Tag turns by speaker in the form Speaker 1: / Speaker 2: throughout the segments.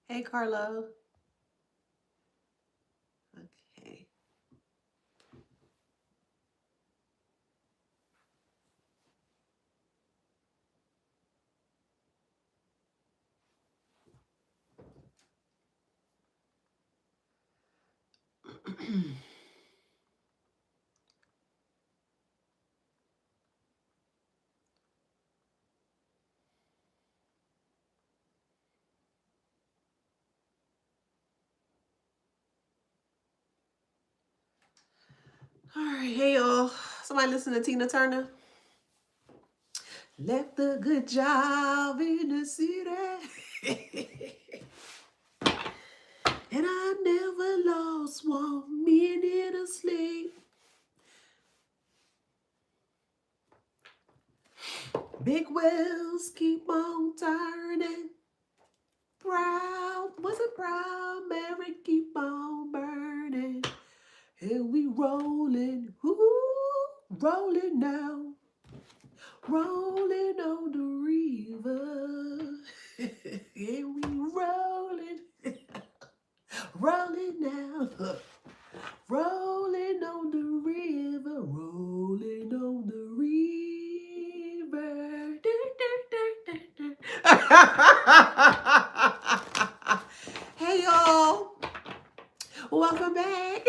Speaker 1: Hey, Carlo. Okay. All right. Hey, y'all. Somebody listen to Tina Turner? Left a good job in the city. And I never lost 1 minute of sleep. Big wells keep on turning. Proud, was it proud? Mary keep on burning. And we rolling, rolling now. Rolling on the river. And we rolling, rolling now. Rolling on the river, rolling on the river. Hey y'all, welcome back.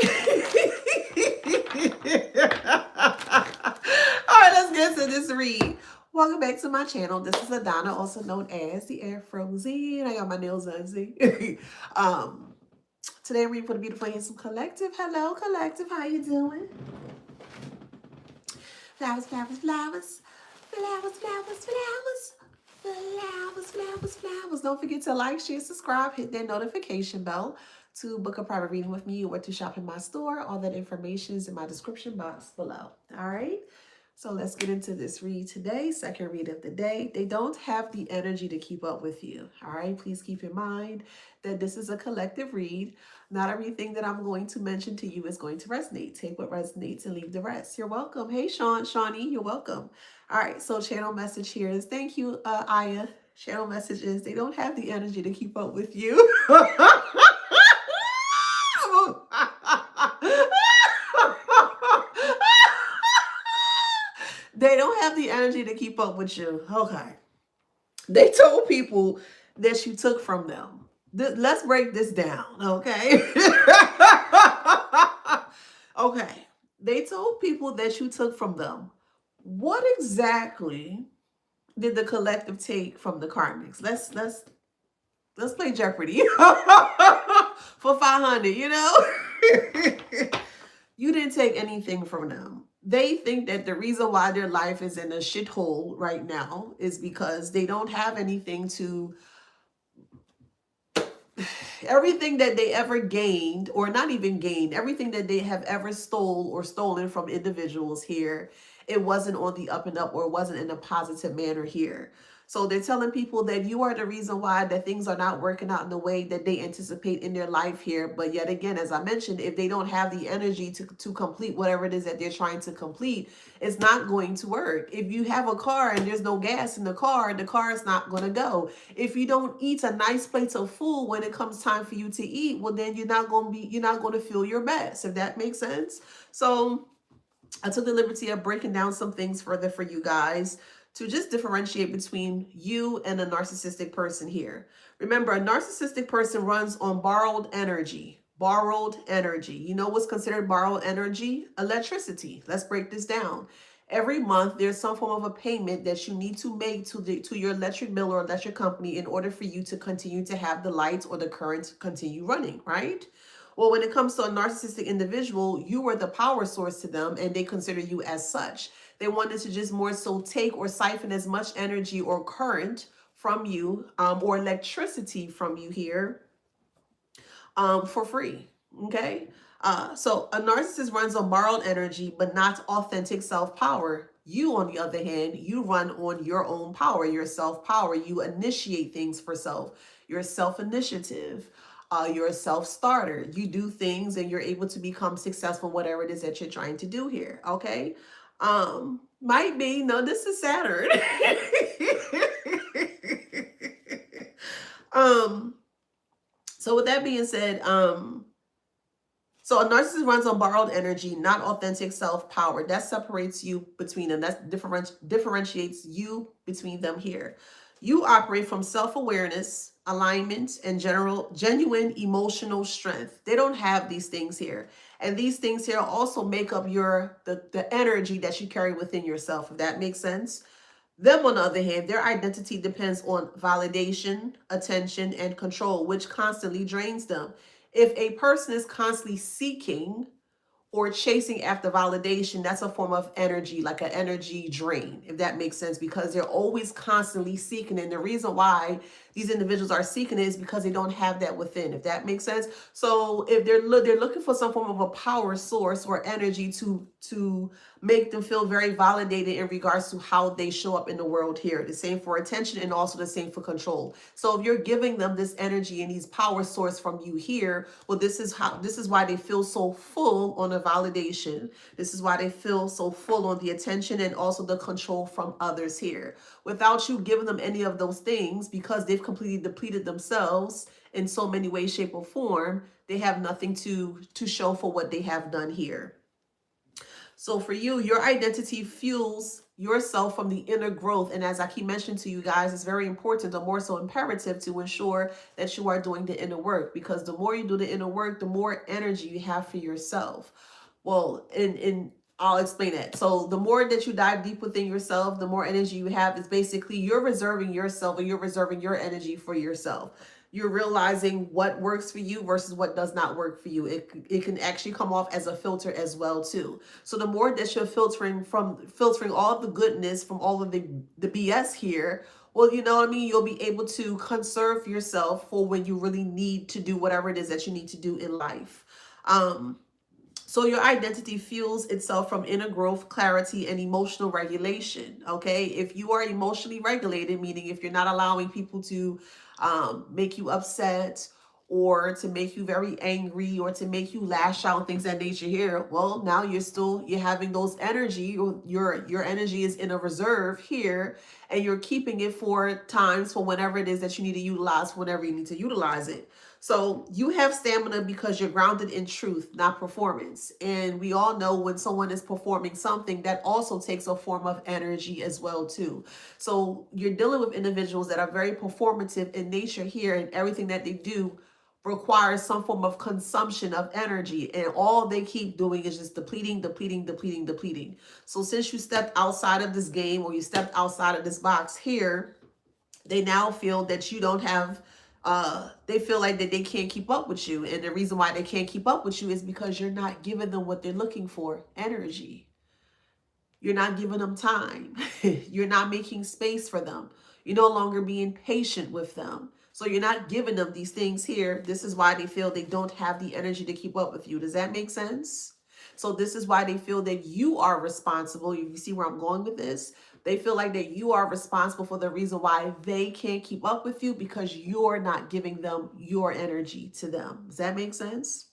Speaker 1: All right, let's get to this read. Welcome back to my channel. This is Adana, also known as the Afro Z. I got my nails done, see? Today I'm reading for the beautiful handsome collective. Hello, collective. How you doing? Flowers, flowers, flowers. Flowers, flowers, flowers. Flowers, flowers, flowers. Don't forget to like, share, subscribe, hit that notification bell to book a private reading with me or to shop in my store. All that information is in my description box below. All right. So let's get into this read today. Second read of the day. They don't have the energy to keep up with you. All right. Please keep in mind that this is a collective read. Not everything that I'm going to mention to you is going to resonate. Take what resonates and leave the rest. You're welcome. Hey, Shawnee, you're welcome. All right, so channel message here is thank you, Aya. Channel message is they don't have the energy to keep up with you. They don't have the energy to keep up with you. Okay. They told people that you took from them. Let's break this down, okay? Okay. They told people that you took from them. What exactly did the collective take from the karmics? Let's play Jeopardy for 500, you know? You didn't take anything from them. They think that the reason why their life is in a shithole right now is because they don't have anything to everything that they ever gained, or not even gained, everything that they have ever stole or stolen from individuals here, it wasn't on the up and up, or it wasn't in a positive manner here. So they're telling people that you are the reason why that things are not working out in the way that they anticipate in their life here. But yet again, as I mentioned, if they don't have the energy to complete whatever it is that they're trying to complete, it's not going to work. If you have a car and there's no gas in the car is not going to go. If you don't eat a nice plate of food when it comes time for you to eat, well then you're not going to feel your best, if that makes sense. So I took the liberty of breaking down some things further for you guys to just differentiate between you and a narcissistic person here. Remember, a narcissistic person runs on borrowed energy. Borrowed energy. You know what's considered borrowed energy? Electricity. Let's break this down. Every month, there's some form of a payment that you need to make to your electric bill or electric company in order for you to continue to have the lights or the current continue running, right? Well, when it comes to a narcissistic individual, you were the power source to them and they consider you as such. They wanted to just more so take or siphon as much energy or current from you, or electricity from you here, for free. Okay. So a narcissist runs on borrowed energy, but not authentic self power. You, on the other hand, you run on your own power, your self power. You initiate things for self, your self initiative. You're a self starter. You do things and you're able to become successful, whatever it is that you're trying to do here. Okay. Might be, no, this is Saturn. um, So with that being said, so a narcissist runs on borrowed energy, not authentic self-power. That separates you between them. That differentiates you between them here. You operate from self-awareness, alignment, and genuine emotional strength. They don't have these things here. And these things here also make up the energy that you carry within yourself, if that makes sense. Them, on the other hand, their identity depends on validation, attention, and control, which constantly drains them. If a person is constantly seeking or chasing after validation, that's a form of energy, like an energy drain, if that makes sense, because they're always constantly seeking. And the reason why these individuals are seeking it is because they don't have that within, if that makes sense. So if they're looking for some form of a power source or energy to make them feel very validated in regards to how they show up in the world here. The same for attention and also the same for control. So if you're giving them this energy and these power source from you here, well, this is why they feel so full on the validation. This is why they feel so full on the attention and also the control from others here. Without you giving them any of those things, because they've completely depleted themselves in so many ways, shape, or form, they have nothing to show for what they have done here. So for you, your identity fuels yourself from the inner growth. And as I keep mentioning to you guys, it's very important, or more so imperative, to ensure that you are doing the inner work, because the more you do the inner work, the more energy you have for yourself. Well, I'll explain that. So the more that you dive deep within yourself, the more energy you have. Is basically you're reserving yourself, or you're reserving your energy for yourself. You're realizing what works for you versus what does not work for you. It can actually come off as a filter as well too. So the more that you're filtering all of the goodness from all of the BS here, well, you know what I mean? You'll be able to conserve yourself for when you really need to do whatever it is that you need to do in life. So your identity fuels itself from inner growth, clarity, and emotional regulation. Okay. If you are emotionally regulated, meaning if you're not allowing people to make you upset or to make you very angry or to make you lash out and things of that nature here, well, now you're having those energy, or your energy is in a reserve here, and you're keeping it for times for whenever it is that you need to utilize, whenever you need to utilize it. So you have stamina because you're grounded in truth, not performance. And we all know when someone is performing something, that also takes a form of energy as well too. So you're dealing with individuals that are very performative in nature here, and everything that they do requires some form of consumption of energy, and all they keep doing is just depleting. So since you stepped outside of this game, or you stepped outside of this box here, they now feel that you don't have they feel like that they can't keep up with you. And the reason why they can't keep up with you is because you're not giving them what they're looking for, energy. You're not giving them time. You're not making space for them. You're no longer being patient with them. So you're not giving them these things here. This is why they feel they don't have the energy to keep up with you. Does that make sense? So this is why they feel that you are responsible. You see where I'm going with this? They feel like that you are responsible for the reason why they can't keep up with you, because you're not giving them your energy to them. Does that make sense?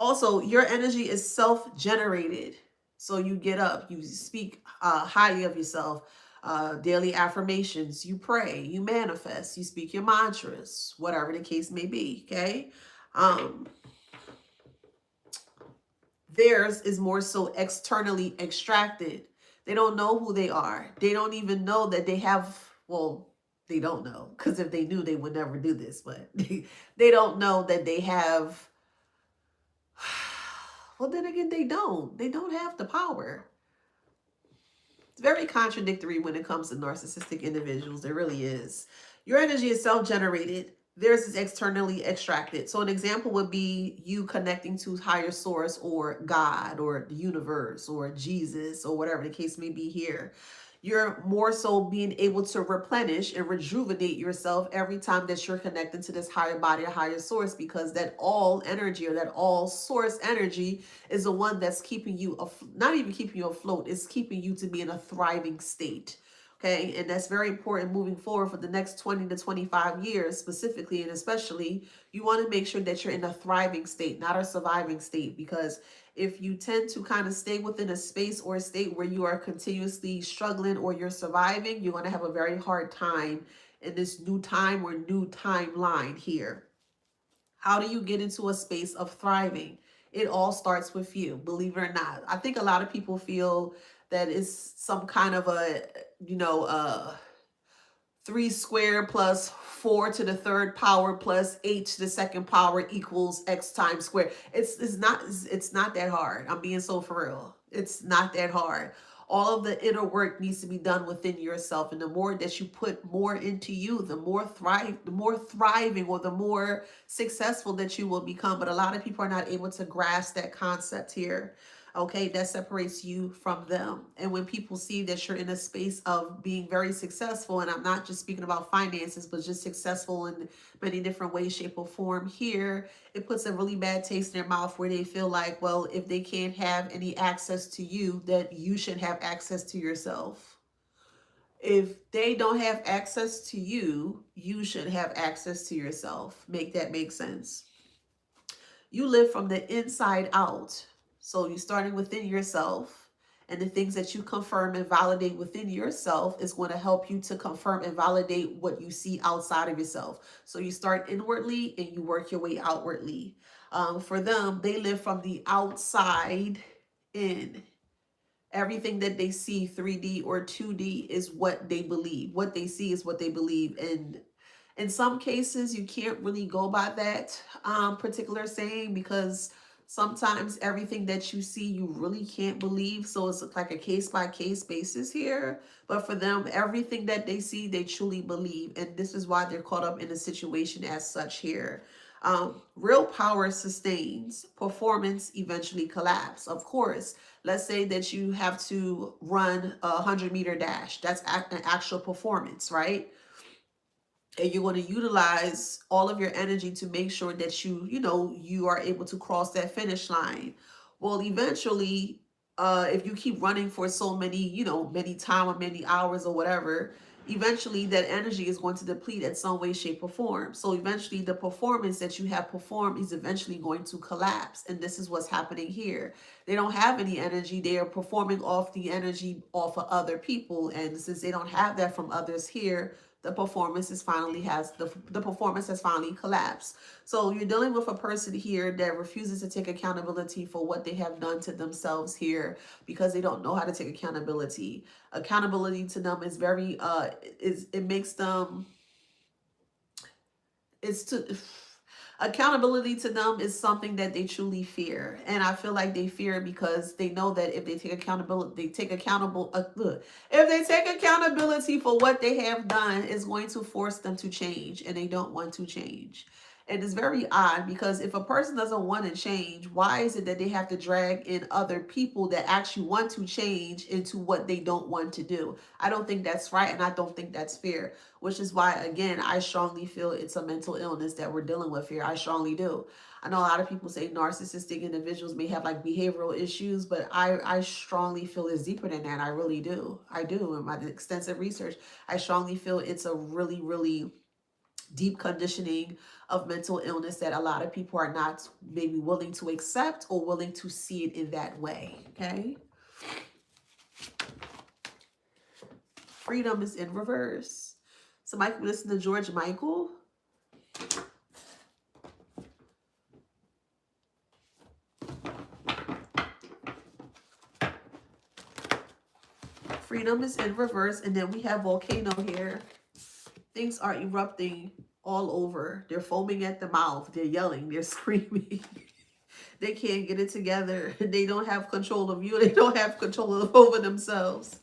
Speaker 1: Also, your energy is self-generated. So you get up, you speak highly of yourself, daily affirmations, you pray, you manifest, you speak your mantras, whatever the case may be, okay? Theirs is more so externally extracted. They don't know who they are. They don't even know that they have, well, they don't know, because if they knew, they would never do this, but they don't know that they have, well, then again, they don't have the power. It's very contradictory when it comes to narcissistic individuals. There really is. Your energy is self-generated. Theirs is externally extracted. So an example would be you connecting to higher source, or God, or the universe, or Jesus, or whatever the case may be here. You're more so being able to replenish and rejuvenate yourself every time that you're connecting to this higher body or higher source, because that all energy, or that all source energy, is the one that's keeping you, not even keeping you afloat, it's keeping you to be in a thriving state. Okay, and that's very important moving forward for the next 20 to 25 years specifically, and especially, you want to make sure that you're in a thriving state, not a surviving state, because if you tend to kind of stay within a space or a state where you are continuously struggling or you're surviving, you're going to have a very hard time in this new time or new timeline here. How do you get into a space of thriving? It all starts with you, believe it or not. I think a lot of people feel that it's some kind of a, you know, 3 squared plus 4 to the third power plus 8 to the second power equals x times squared. It's not that hard. I'm being so for real. It's not that hard. All of the inner work needs to be done within yourself, and the more that you put more into you, the more thriving, or the more successful that you will become. But a lot of people are not able to grasp that concept here. Okay, that separates you from them. And when people see that you're in a space of being very successful, and I'm not just speaking about finances, but just successful in many different ways, shape, or form here, it puts a really bad taste in their mouth where they feel like, well, if they can't have any access to you, that you should have access to yourself. If they don't have access to you, you should have access to yourself. Make that make sense? You live from the inside out. So you're starting within yourself, and the things that you confirm and validate within yourself is going to help you to confirm and validate what you see outside of yourself. So you start inwardly and you work your way outwardly. For them, they live from the outside in. Everything that they see, 3D or 2D, is what they believe. What they see is what they believe. And in some cases, you can't really go by that particular saying, because sometimes everything that you see, you really can't believe. So it's like a case by case basis here. But for them, everything that they see, they truly believe. And this is why they're caught up in a situation as such here. Real power sustains, performance eventually collapse. Of course, let's say that you have to run a 100-meter dash. That's an actual performance, right? And you're going to utilize all of your energy to make sure that you are able to cross that finish line. Well, eventually, if you keep running for so many, many time or many hours or whatever, eventually that energy is going to deplete in some way, shape, or form. So eventually the performance that you have performed is eventually going to collapse. And this is what's happening here. They don't have any energy. They are performing off the energy off of other people. And since they don't have that from others here, the performance has finally collapsed. So you're dealing with a person here that refuses to take accountability for what they have done to themselves here, because they don't know how to take accountability. Accountability to them is very it makes them it's to accountability to them is something that they truly fear. And I feel like they fear because they know that if they take accountability, if they take accountability for what they have done, it's going to force them to change, and they don't want to change. And it's very odd, because if a person doesn't want to change, why is it that they have to drag in other people that actually want to change into what they don't want to do? I don't think that's right, and I don't think that's fair, which is why, again, I strongly feel it's a mental illness that we're dealing with here. I strongly do. I know a lot of people say narcissistic individuals may have like behavioral issues, but I strongly feel it's deeper than that. I really do. I do. In my extensive research, I strongly feel it's a really, really deep conditioning of mental illness that a lot of people are not maybe willing to accept or willing to see it in that way. Okay. Freedom is in reverse. Somebody can listen to George Michael. Freedom is in reverse. And then we have volcano here. Things are erupting all over. They're foaming at the mouth. They're yelling. They're screaming. They can't get it together. They don't have control of you. They don't have control over themselves.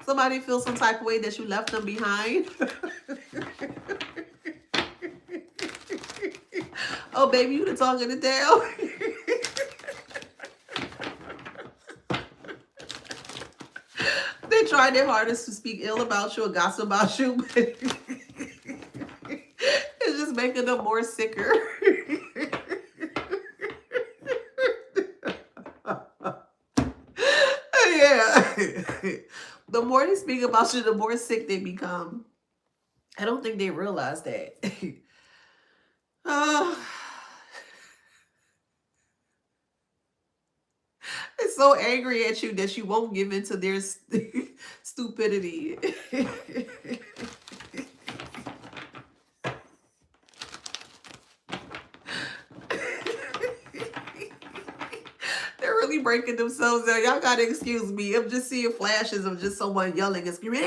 Speaker 1: Somebody feels some type of way that you left them behind. Oh, baby, you the talk of the tale. They tried their hardest to speak ill about you or gossip about you, but it's just making them more sicker. Yeah. The more they speak about you, the more sick they become. I don't think they realize that. It's so angry at you that you won't give in to their stupidity. They're really breaking themselves down. Y'all gotta excuse me. I'm just seeing flashes of just someone yelling and screaming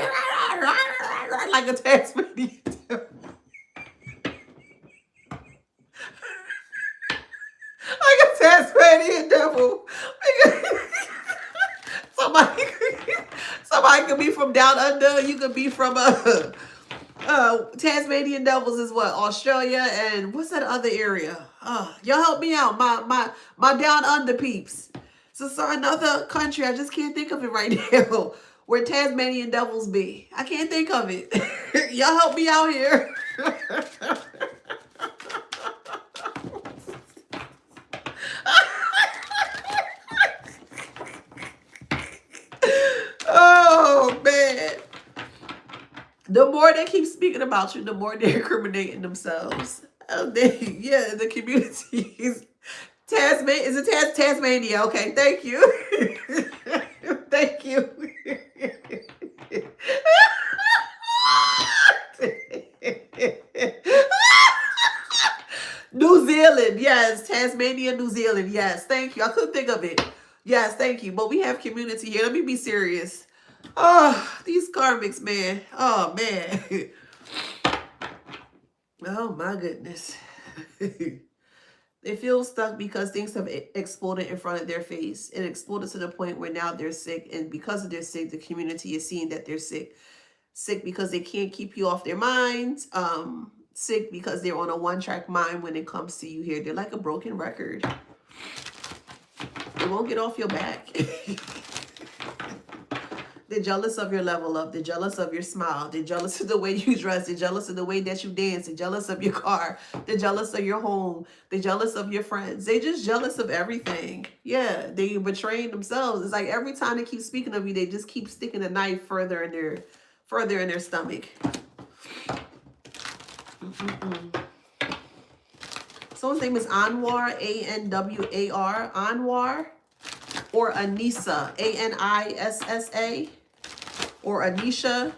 Speaker 1: like a Tasmanian devil. Like a Tasmanian devil. somebody, somebody could be from down under. You could be from Tasmanian devils is what, Australia, and what's that other area? Y'all help me out, my down under peeps. So another country, I just can't think of it right now, where Tasmanian devils be. I can't think of it. Y'all help me out here. Oh man. The more they keep speaking about you, the more they're incriminating themselves. Yeah, the communities. Is it Tasmania? Okay, thank you. Thank you. New Zealand, yes. Tasmania, New Zealand, yes. Thank you. I couldn't think of it. Yes, thank you. But we have community here. Let me be serious. Oh, these karmics, man. Oh, man. Oh, my goodness. They feel stuck because things have exploded in front of their face. It exploded to the point where now they're sick. And because of their sick, the community is seeing that they're sick. Sick because they can't keep you off their minds. Sick because they're on a one-track mind when it comes to you here. They're like a broken record. They won't get off your back. They're jealous of your level up. They're jealous of your smile. They're jealous of the way you dress. They're jealous of the way that you dance. They're jealous of your car. They're jealous of your home. They're jealous of your friends. They're just jealous of everything. Yeah, they betraying themselves. It's like every time they keep speaking of you, they just keep sticking a knife further in their stomach. Someone's name is Anwar, Anwar, Anwar, or Anissa, Anissa, or Anisha.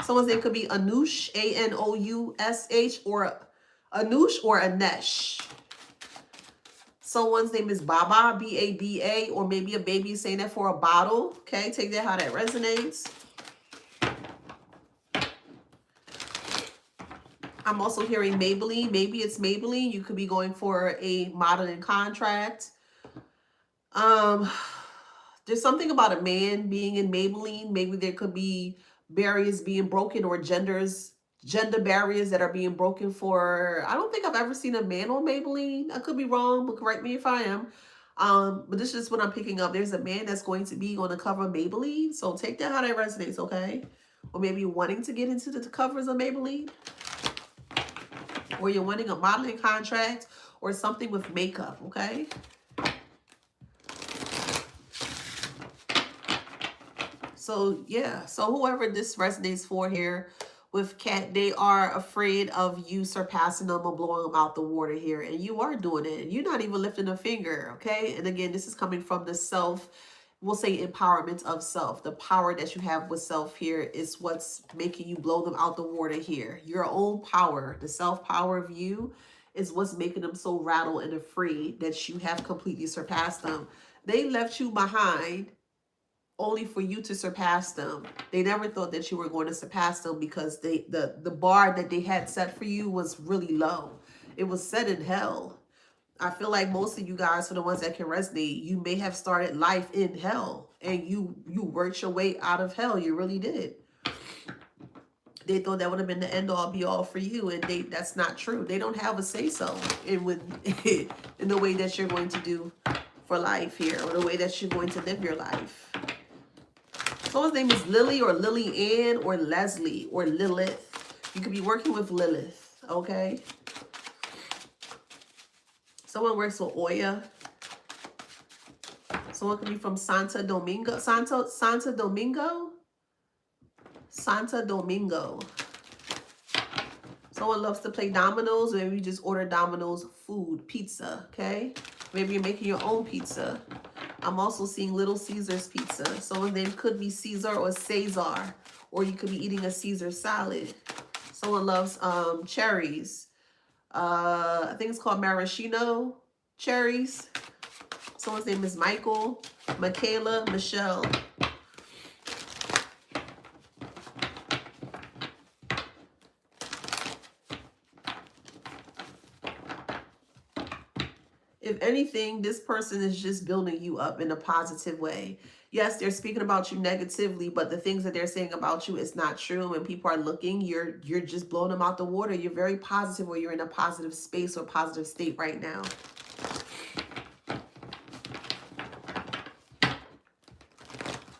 Speaker 1: Someone's name could be Anush, Anoush, or Anush, or Anesh. Someone's name is Baba, Baba, or maybe a baby is saying that for a bottle. Okay, take that how that resonates. I'm also hearing Maybelline. Maybe it's Maybelline. You could be going for a modeling contract. There's something about a man being in Maybelline. Maybe there could be barriers being broken, or gender barriers that are being broken for. I don't think I've ever seen a man on Maybelline. I could be wrong, but correct me if I am. But this is what I'm picking up. There's a man that's going to be on the cover of Maybelline. So take that how that resonates, okay? Or maybe wanting to get into the covers of Maybelline. Or you're wanting a modeling contract or something with makeup, okay? So, yeah. So whoever this resonates for here with Cat, they are afraid of you surpassing them or blowing them out the water here. And you are doing it. You're not even lifting a finger, okay? And again, this is coming from the self, we'll say empowerment of self. The power that you have with self here is what's making you blow them out the water here. Your own power, the self-power of you is what's making them so rattled and afraid that you have completely surpassed them. They left you behind only for you to surpass them. They never thought that you were going to surpass them because the bar that they had set for you was really low. It was set in hell. I feel like most of you guys, for the ones that can resonate, you may have started life in hell and you worked your way out of hell. You really did. They thought that would have been the end all be all for you, and that's not true. They don't have a say so in the way that you're going to do for life here, or the way that you're going to live your life. Someone's name is Lily or Lily Ann or Leslie or Lilith. You could be working with Lilith, okay? Someone works with Oya. Someone could be from Santo Domingo. Santo Domingo? Santo Domingo. Someone loves to play dominoes. Maybe you just order dominoes, food, pizza, okay? Maybe you're making your own pizza. I'm also seeing Little Caesar's pizza. Someone's name could be Caesar or Cesar, or you could be eating a Caesar salad. Someone loves cherries. I think it's called maraschino cherries. Someone's name is Michael, Michaela, Michelle. If anything, this person is just building you up in a positive way. Yes, they're speaking about you negatively, but the things that they're saying about you is not true. When people are looking, you're just blowing them out the water. You're very positive, or you're in a positive space or positive state right now.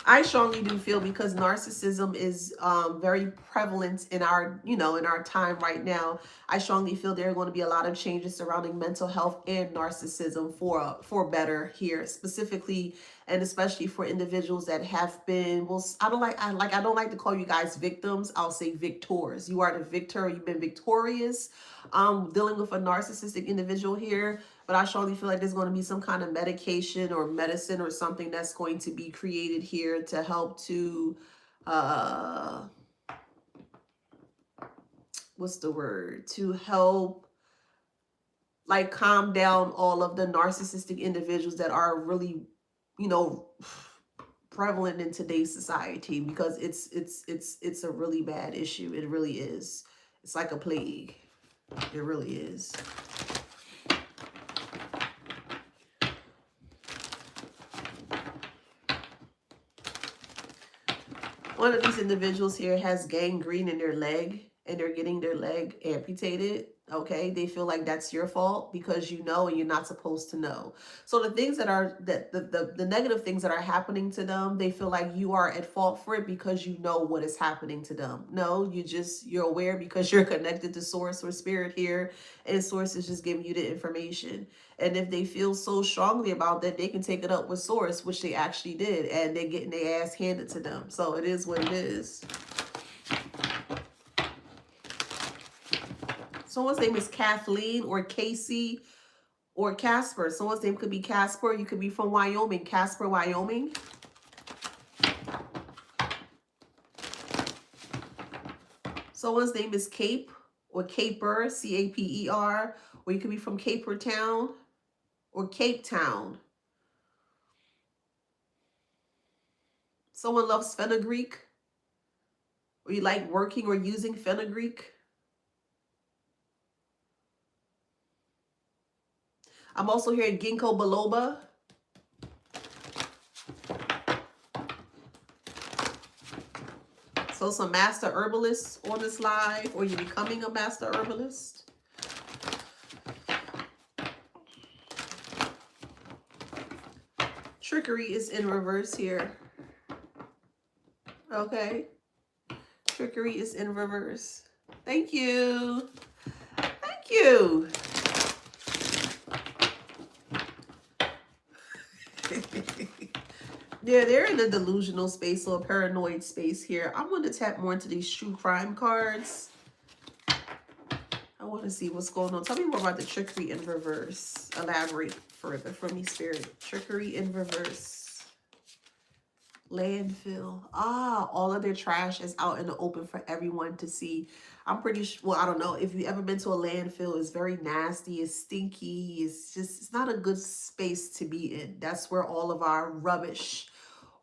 Speaker 1: I strongly do feel, because narcissism is very prevalent in our, in our time right now. I strongly feel there are going to be a lot of changes surrounding mental health and narcissism for better here, specifically and especially for individuals that have been. Well, I don't like to call you guys victims. I'll say victors. You are the victor. You've been victorious. Dealing with a narcissistic individual here. But I strongly feel like there's going to be some kind of medication or medicine or something that's going to be created here to help to, what's the word? To help like calm down all of the narcissistic individuals that are really, prevalent in today's society, because it's a really bad issue. It really is. It's like a plague. It really is. One of these individuals here has gangrene in their leg, and they're getting their leg amputated. Okay, they feel like that's your fault because you know and you're not supposed to know. So the things that are the negative things that are happening to them, they feel like you are at fault for it because you know what is happening to them. No, you're aware because you're connected to source or spirit here, and source is just giving you the information. And if they feel so strongly about that, they can take it up with source, which they actually did, and they're getting their ass handed to them. So it is what it is. Someone's name is Kathleen or Casey or Casper. Someone's name could be Casper. You could be from Wyoming. Casper, Wyoming. Someone's name is Cape or Caper, C-A-P-E-R. Or you could be from Caper Town or Cape Town. Someone loves fenugreek, or you like working or using fenugreek. I'm also hearing ginkgo biloba. So some master herbalists on this live, or you're becoming a master herbalist. Trickery is in reverse here. Okay. Trickery is in reverse. Thank you. Thank you. Yeah, they're in a delusional space or a paranoid space here. I'm going to tap more into these true crime cards. I want to see what's going on. Tell me more about the trickery in reverse. Elaborate further for me, Spirit. Trickery in reverse. Landfill. All of their trash is out in the open for everyone to see. I'm pretty sure, well, I don't know. If you've ever been to a landfill, it's very nasty, it's stinky, it's not a good space to be in. That's where all of our rubbish,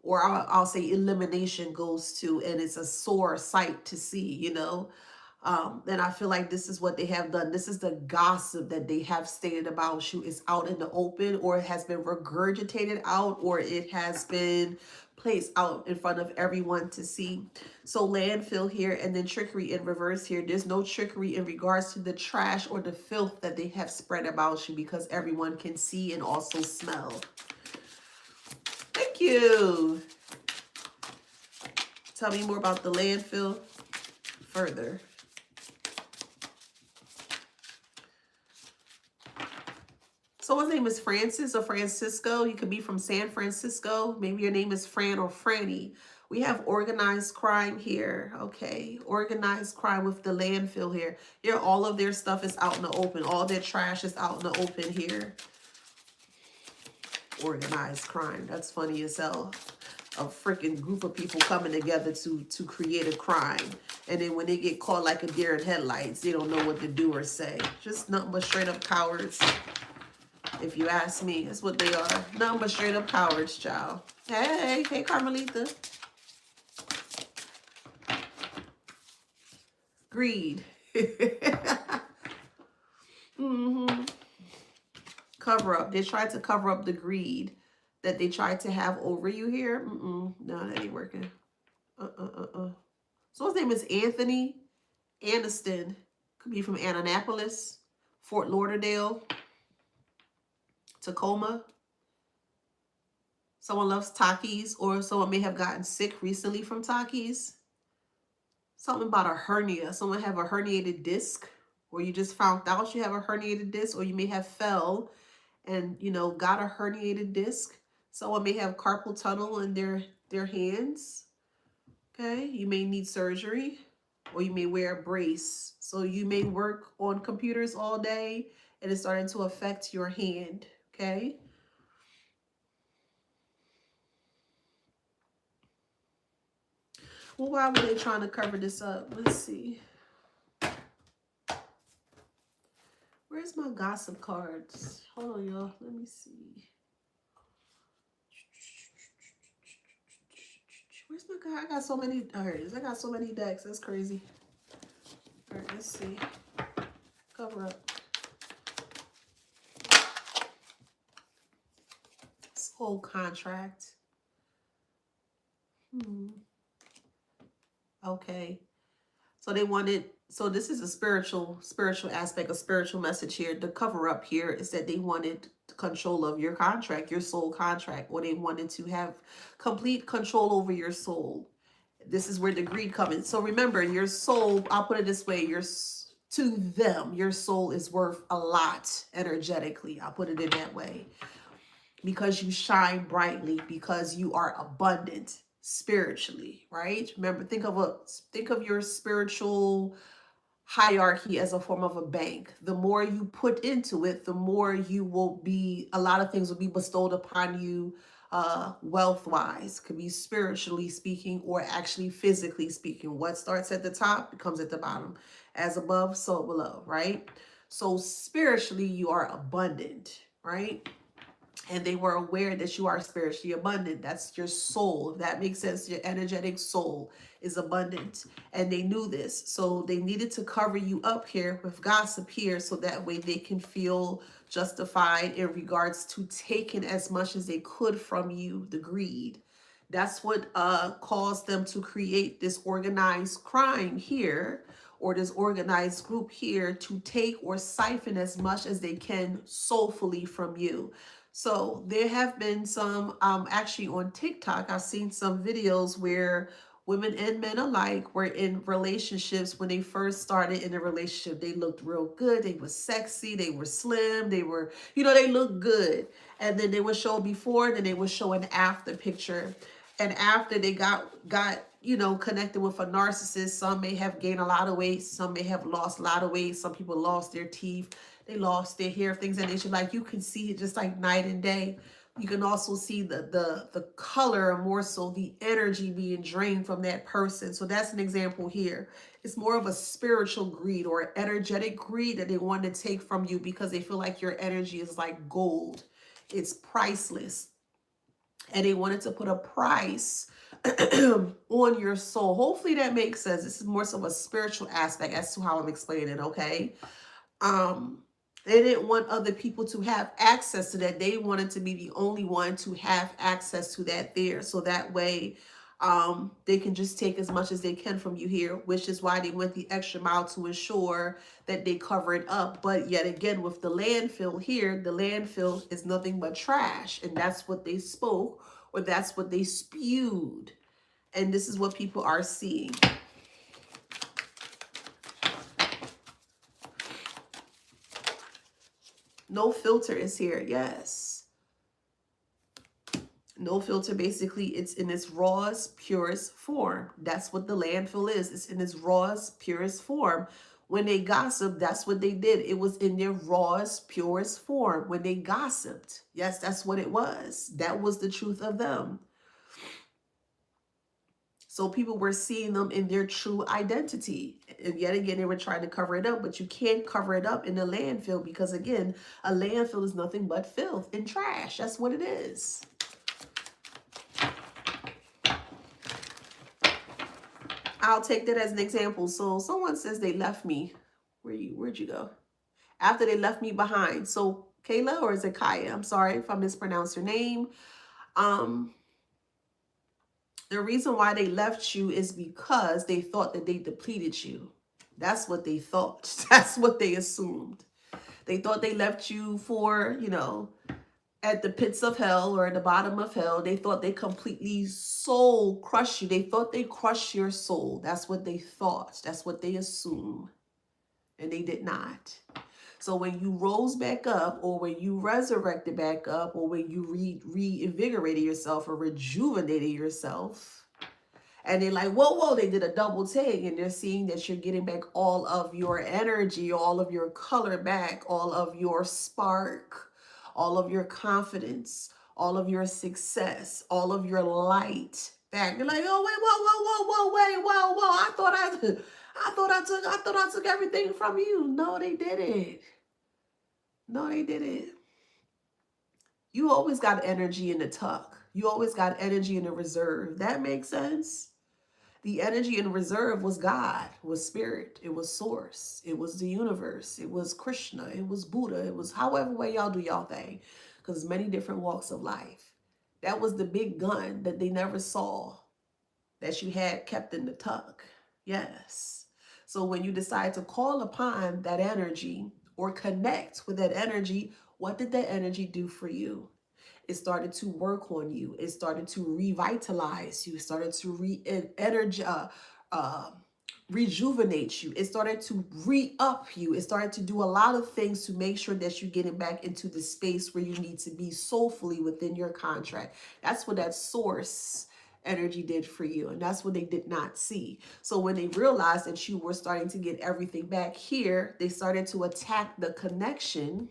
Speaker 1: or I'll say elimination, goes to, and it's a sore sight to see, And I feel like this is what they have done. This is the gossip that they have stated about you is out in the open, or it has been regurgitated out, or it has been placed out in front of everyone to see. So landfill here, and then trickery in reverse here. There's no trickery in regards to the trash or the filth that they have spread about you, because everyone can see and also smell. Thank you. Tell me more about the landfill further. Someone's name is Francis or Francisco. You could be from San Francisco. Maybe your name is Fran or Franny. We have organized crime here. Okay, organized crime with the landfill here. Here, all of their stuff is out in the open. All their trash is out in the open here. Organized crime. That's funny as hell. A freaking group of people coming together to create a crime. And then when they get caught like a deer in headlights, they don't know what to do or say. Just nothing but straight up cowards. If you ask me, that's what they are. Nothing but straight up cowards, child. Hey, hey, Carmelita. Greed. Cover up. They tried to cover up the greed that they tried to have over you here. No, that ain't working. So his name is Anthony Aniston. Could be from Annapolis, Fort Lauderdale, Tacoma. Someone loves Takis, or someone may have gotten sick recently from Takis. Something about a hernia. Someone have a herniated disc, or you just found out you have a herniated disc, or you may have fell and, you know, got a herniated disc. Someone may have carpal tunnel in their hands. Okay, you may need surgery, or you may wear a brace. So you may work on computers all day and it's starting to affect your hand. Okay. Well, why were they trying to cover this up? Let's see. Where's my gossip cards? Hold on, y'all. Let me see. Where's my guy? I got so many. There it is. I got so many decks. That's crazy. All right, let's see. Cover up. Soul contract. Okay. So they wanted, so this is a spiritual aspect, a spiritual message here. The cover up here is that they wanted control of your contract, your soul contract, or they wanted to have complete control over your soul. This is where the greed comes in. So remember, your soul, I'll put it this way, to them, your soul is worth a lot energetically. I'll put it in that way. Because you shine brightly, because you are abundant spiritually, right? Remember, think of your spiritual hierarchy as a form of a bank. The more you put into it, the more you will be, a lot of things will be bestowed upon you, wealth-wise. Could be spiritually speaking or actually physically speaking. What starts at the top becomes at the bottom. As above, so below, right? So spiritually, you are abundant, right? And they were aware that you are spiritually abundant. That's your soul. If that makes sense, your energetic soul is abundant. And they knew this. So they needed to cover you up here with gossip here, so that way they can feel justified in regards to taking as much as they could from you, the greed. That's what caused them to create this organized crime here, or this organized group here, to take or siphon as much as they can soulfully from you. So there have been some, actually on TikTok, I've seen some videos where women and men alike were in relationships. When they first started in a relationship, they looked real good. They were sexy. They were slim. They were, they looked good. And then they would show before, and then they would show an after picture. And after they got connected with a narcissist, some may have gained a lot of weight. Some may have lost a lot of weight. Some people lost their teeth. They lost their hair, things that nature. Like, you can see it just like night and day. You can also see the color, more so the energy being drained from that person. So that's an example here. It's more of a spiritual greed or energetic greed that they want to take from you, because they feel like your energy is like gold. It's priceless. And they wanted to put a price on your soul. Hopefully that makes sense. This is more so of a spiritual aspect as to how I'm explaining it, okay? They didn't want other people to have access to that. They wanted to be the only one to have access to that there. So that way they can just take as much as they can from you here, which is why they went the extra mile to ensure that they cover it up. But yet again, with the landfill here, the landfill is nothing but trash. And that's what they spoke, or that's what they spewed. And this is what people are seeing. No filter is here. Yes. No filter. Basically, it's in its rawest, purest form. That's what the landfill is. It's in its rawest, purest form, When they gossiped, that's what they did. It was in their rawest, purest form. When they gossiped, yes, that's what it was. That was the truth of them. So people were seeing them in their true identity. And yet again, they were trying to cover it up, but you can't cover it up in a landfill because, again, a landfill is nothing but filth and trash. That's what it is. I'll take that as an example. So someone says they left me. Where'd you go? After they left me behind. So Kayla, or is it Kaya? I'm sorry if I mispronounced your name. The reason why they left you is because they thought that they depleted you. That's what they thought. That's what they assumed. They thought they left you for, at the pits of hell or at the bottom of hell. They thought they completely soul crushed you. They thought they crushed your soul. That's what they thought. That's what they assumed. And they did not. So when you rose back up, or when you resurrected back up, or when you reinvigorated yourself or rejuvenated yourself, and they're like, whoa, they did a double take, and they're seeing that you're getting back all of your energy, all of your color back, all of your spark, all of your confidence, all of your success, all of your light back. You're like, oh, wait, whoa. I thought I took everything from you. No, they didn't. No, they didn't. You always got energy in the tuck. You always got energy in the reserve. That makes sense? The energy in reserve was God, was spirit, it was source, it was the universe, it was Krishna, it was Buddha, it was however way y'all do y'all thing, because many different walks of life. That was the big gun that they never saw, that you had kept in the tuck. Yes. So when you decide to call upon that energy or connect with that energy, what did that energy do for you? It started to work on you. It started to revitalize you. It started to rejuvenate you. It started to re-up you. It started to do a lot of things to make sure that you're getting back into the space where you need to be soulfully within your contract. That's what that source energy did for you, and that's what they did not see. So when they realized that you were starting to get everything back here, they started to attack the connection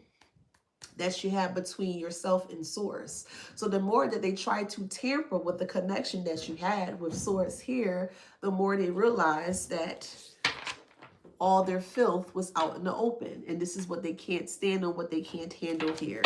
Speaker 1: that you have between yourself and source. So the more that they try to tamper with the connection that you had with source here, the more they realize that all their filth was out in the open, and this is what they can't stand on, what they can't handle here.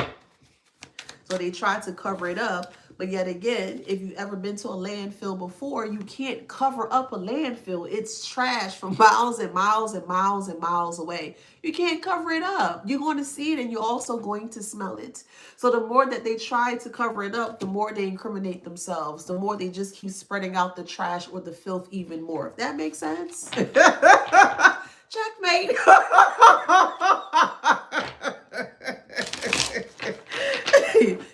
Speaker 1: So they tried to cover it up. But yet again, if you've ever been to a landfill before, you can't cover up a landfill. It's trash from miles and miles and miles and miles away. You can't cover it up. You're going to see it, and you're also going to smell it. So the more that they try to cover it up, the more they incriminate themselves. The more they just keep spreading out the trash or the filth even more. If that makes sense. Checkmate.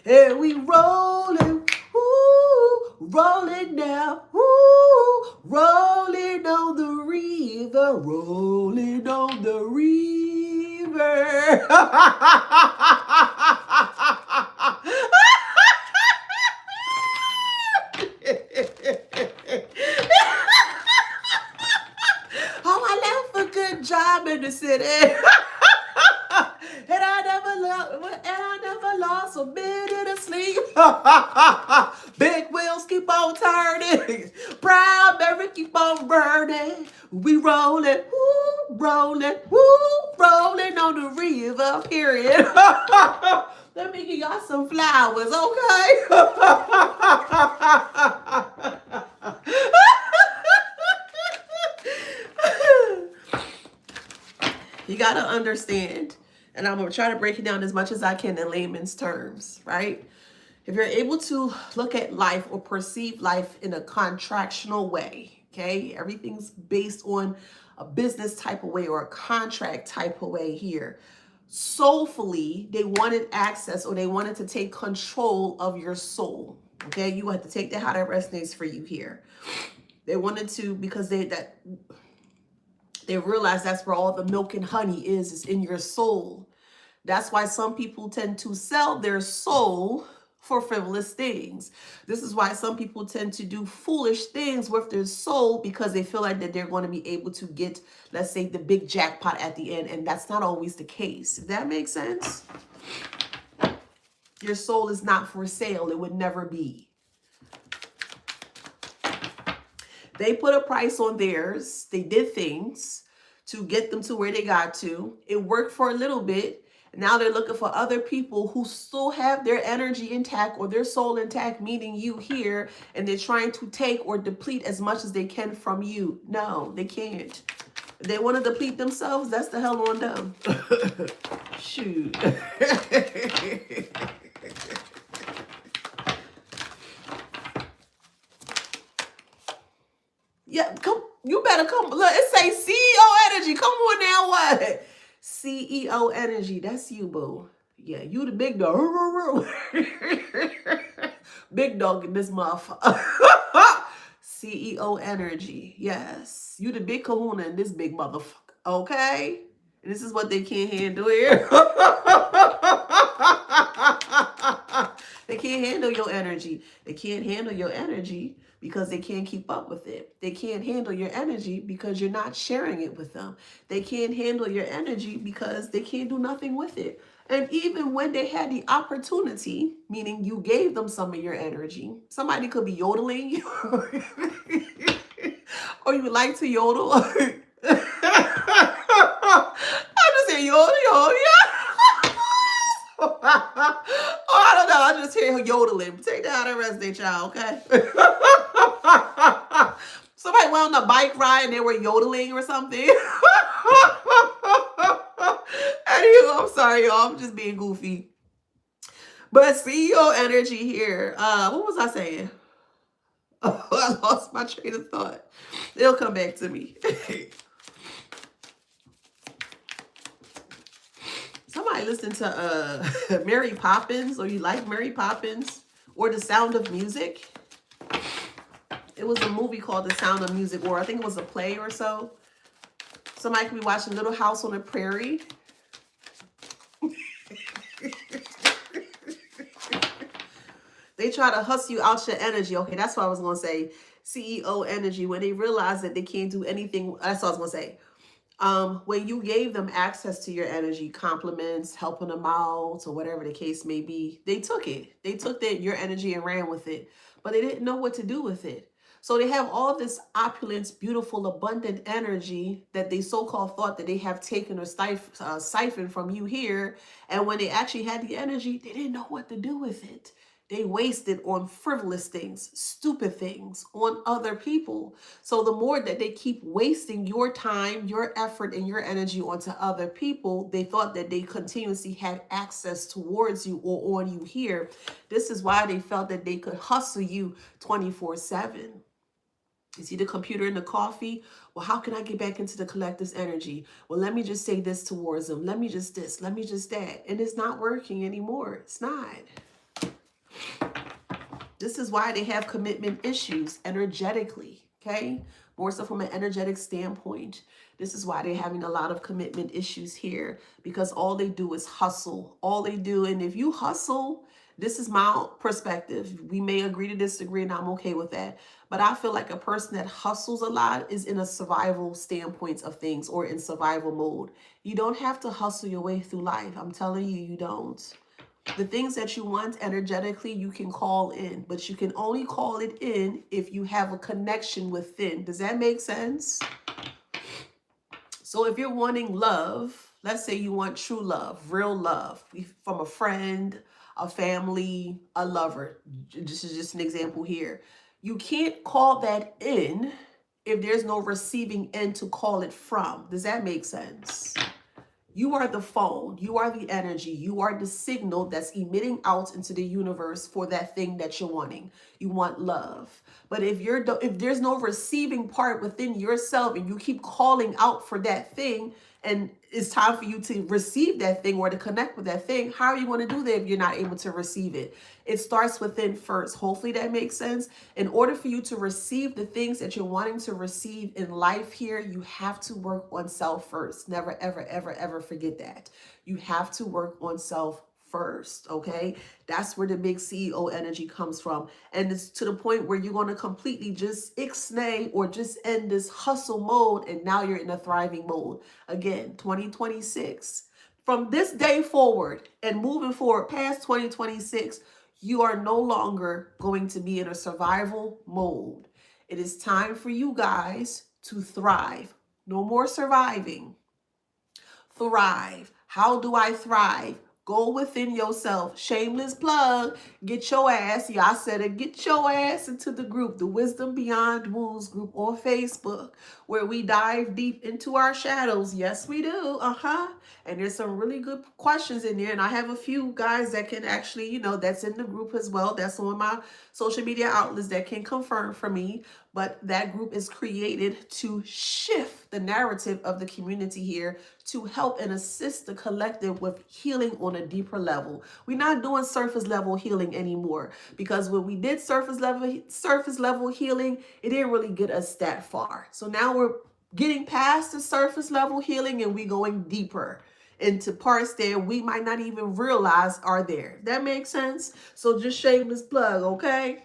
Speaker 1: And we rolling, ooh, rolling now, ooh, rolling on the river, rolling on the river. Oh, I left a good job in the city. And I never lost a minute of sleep. Big wheels keep on turning. Proud Mary keep on burning. We rolling, woo, rolling, woo, rolling on the river, period. Let me give y'all some flowers, okay? You got to understand, and I'm going to try to break it down as much as I can in layman's terms, right? If you're able to look at life or perceive life in a contractional way, okay? Everything's based on a business type of way or a contract type of way here. Soulfully, they wanted access, or they wanted to take control of your soul, okay? You have to take that how that resonates for you here. They wanted to, because they realize that's where all the milk and honey is in your soul. That's why some people tend to sell their soul for frivolous things. This is why some people tend to do foolish things with their soul, because they feel like that they're going to be able to get, let's say, the big jackpot at the end. And that's not always the case. If that makes sense? Your soul is not for sale. It would never be. They put a price on theirs. They did things to get them to where they got to. It worked for a little bit. Now they're looking for other people who still have their energy intact or their soul intact, meaning you here, and they're trying to take or deplete as much as they can from you. No, they can't. If they want to deplete themselves, that's the hell on them. Shoot. Yeah, come. You better come. Look, it say CEO energy. Come on now, what? CEO energy. That's you, boo. Yeah, you the big dog. Big dog in this motherfucker. CEO energy. Yes, you the big kahuna in this big motherfucker. Okay, and this is what they can't handle here. They can't handle your energy. They can't handle your energy because they can't keep up with it. They can't handle your energy because you're not sharing it with them. They can't handle your energy because they can't do nothing with it. And even when they had the opportunity, meaning you gave them some of your energy, somebody could be yodeling or you like to yodel. I'm just saying yodel, yodel, yeah. Oh, I don't know. I just hear yodeling. Take that out of rest day, child, okay? Somebody went on a bike ride and they were yodeling or something. Anyway, I'm sorry, y'all. I'm just being goofy. But CEO energy here. What was I saying? Oh, I lost my train of thought. It'll come back to me. Somebody listen to Mary Poppins, or you like Mary Poppins, or The Sound of Music. It was a movie called The Sound of Music, or I think it was a play or so. Somebody could be watching Little House on the Prairie. They try to hustle you out your energy. Okay, that's what I was going to say. CEO energy, when they realize that they can't do anything. That's what I was going to say. When you gave them access to your energy, compliments, helping them out, or whatever the case may be, they took it. They took your energy and ran with it, but they didn't know what to do with it. So they have all this opulence, beautiful, abundant energy that they so-called thought that they have taken or siphoned from you here. And when they actually had the energy, they didn't know what to do with it. They wasted on frivolous things, stupid things, on other people. So the more that they keep wasting your time, your effort, and your energy onto other people, they thought that they continuously had access towards you or on you here. This is why they felt that they could hustle you 24/7. You see the computer and the coffee? Well, how can I get back into the collective's energy? Well, let me just say this towards them. Let me just this. Let me just that. And it's not working anymore. It's not. This is why they have commitment issues energetically, okay? More so from an energetic standpoint. This is why they're having a lot of commitment issues here, because all they do is hustle. All they do, and if you hustle, this is my perspective. We may agree to disagree, and I'm okay with that. But I feel like a person that hustles a lot is in a survival standpoint of things, or in survival mode. You don't have to hustle your way through life. I'm telling you, you don't. The things that you want energetically, you can call in, but you can only call it in if you have a connection within. Does that make sense? So if you're wanting love, let's say you want true love, real love from a friend, a family, a lover. This is just an example here. You can't call that in if there's no receiving end to call it from. Does that make sense? You are the phone, you are the energy, you are the signal that's emitting out into the universe for that thing that you're wanting. You want love. But if there's no receiving part within yourself and you keep calling out for that thing, and it's time for you to receive that thing or to connect with that thing, how are you going to do that if you're not able to receive it? It starts within first. Hopefully that makes sense. In order for you to receive the things that you're wanting to receive in life here, you have to work on self first. Never, ever, ever, ever forget that. You have to work on self first, okay? That's where the big CEO energy comes from. And it's to the point where you're going to completely just ixnay or just end this hustle mode, and now you're in a thriving mode. Again, 2026. From this day forward and moving forward past 2026, you are no longer going to be in a survival mode. It is time for you guys to thrive. No more surviving. Thrive. How do I thrive? Go within yourself. Shameless plug. Get your ass, yeah, I said it, get your ass into the group, the Wisdom Beyond Wounds group on Facebook, where we dive deep into our shadows. Yes, we do. And there's some really good questions in there. And I have a few guys that can actually, that's in the group as well. That's on my social media outlets that can confirm for me. But that group is created to shift the narrative of the community here to help and assist the collective with healing on a deeper level. We're not doing surface level healing anymore, because when we did surface level healing, it didn't really get us that far. So now we're getting past the surface level healing and we going deeper into parts that we might not even realize are there. That makes sense? So just shameless plug, okay?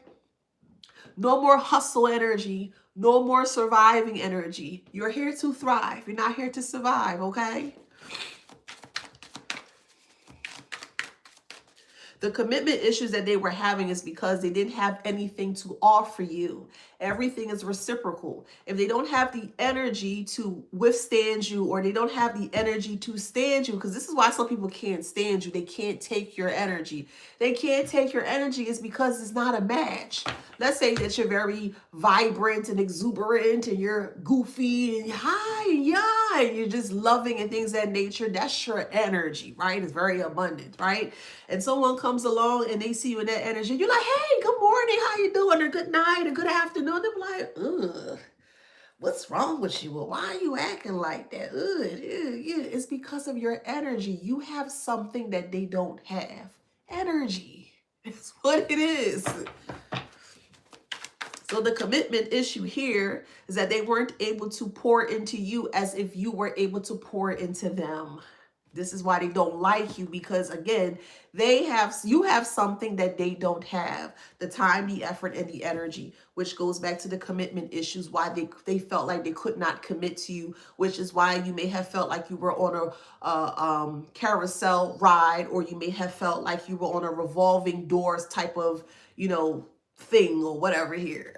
Speaker 1: No more hustle energy. No more surviving energy. You're here to thrive. You're not here to survive, okay? The commitment issues that they were having is because they didn't have anything to offer you. Everything is reciprocal. If they don't have the energy to withstand you, or they don't have the energy to stand you, because this is why some people can't stand you. They can't take your energy. They can't take your energy is because it's not a match. Let's say that you're very vibrant and exuberant and you're goofy and hi and yeah, and you're just loving and things of that nature. That's your energy, right? It's very abundant, right? And someone comes along and they see you in that energy. You're like, hey, good morning. How you doing? Or good night or good afternoon. They're like, ugh, what's wrong with you? Well, why are you acting like that? Yeah. It's because of your energy. You have something that they don't have. Energy. That's what it is. So the commitment issue here is that they weren't able to pour into you as if you were able to pour into them. This is why they don't like you, because again, you have something that they don't have: the time, the effort, and the energy, which goes back to the commitment issues, why they felt like they could not commit to you, which is why you may have felt like you were on a carousel ride, or you may have felt like you were on a revolving doors type of, thing or whatever here.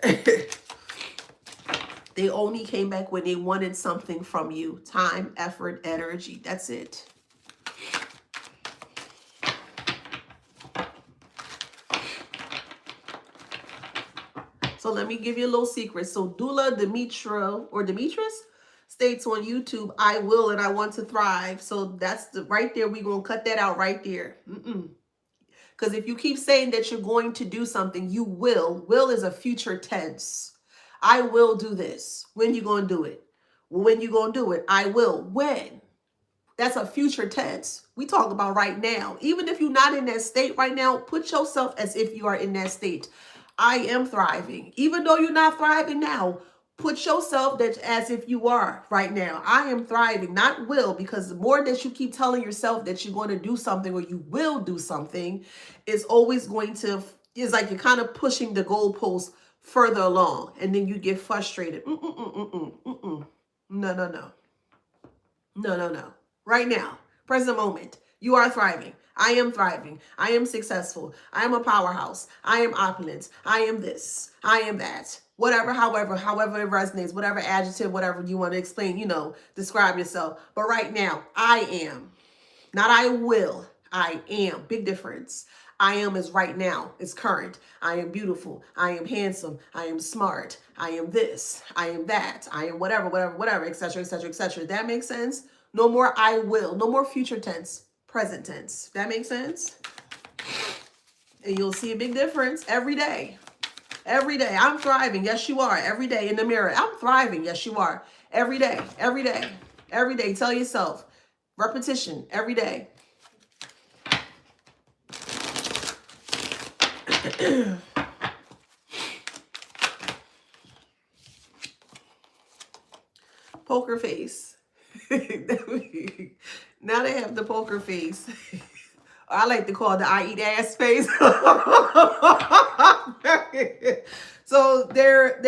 Speaker 1: They only came back when they wanted something from you: time, effort, energy. That's it. So let me give you a little secret. So Dula Demetrius states on YouTube, I will and I want to thrive. So that's right there. We're going to cut that out right there. Because if you keep saying that you're going to do something, you will. Will is a future tense. I will do this. When you going to do it? When you going to do it? I will. When? That's a future tense. We talk about right now. Even if you're not in that state right now, put yourself as if you are in that state. I am thriving. Even though you're not thriving now, put yourself that as if you are right now. I am thriving, not will, because the more that you keep telling yourself that you're going to do something or you will do something, it's always going to, it's like you're kind of pushing the goalpost further along, and then you get frustrated. No. Right now, present moment, you are thriving. I am thriving. I am successful. I am a powerhouse. I am opulent. I am this. I am that. Whatever, however it resonates, whatever adjective, whatever you want to explain, describe yourself. But right now, I am. Not I will. I am. Big difference. I am is right now. It's current. I am beautiful. I am handsome. I am smart. I am this. I am that. I am whatever, etc., etc., etc. That makes sense? No more I will. No more future tense. Present tense. That makes sense? And you'll see a big difference every day. Every day. I'm thriving. Yes, you are. Every day in the mirror. I'm thriving. Yes, you are. Every day. Every day. Every day. Tell yourself. Repetition. Every day. Poker face. Now they have the poker face. I like to call it the I eat ass face. So they're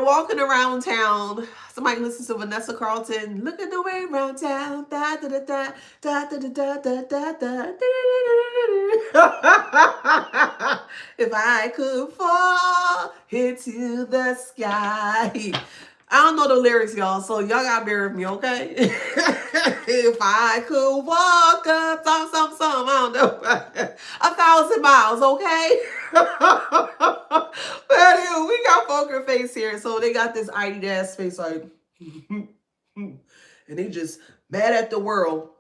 Speaker 1: walking around town. Somebody listens to Vanessa Carlton. Looking the way around town. Da da da da da da da da da da. If I could fall into the sky. I don't know the lyrics, y'all, so y'all gotta bear with me, okay? If I could walk some, I don't know, 1,000 miles, okay? But anyway, we got poker face here, so they got this ID ass face like, and they just mad at the world.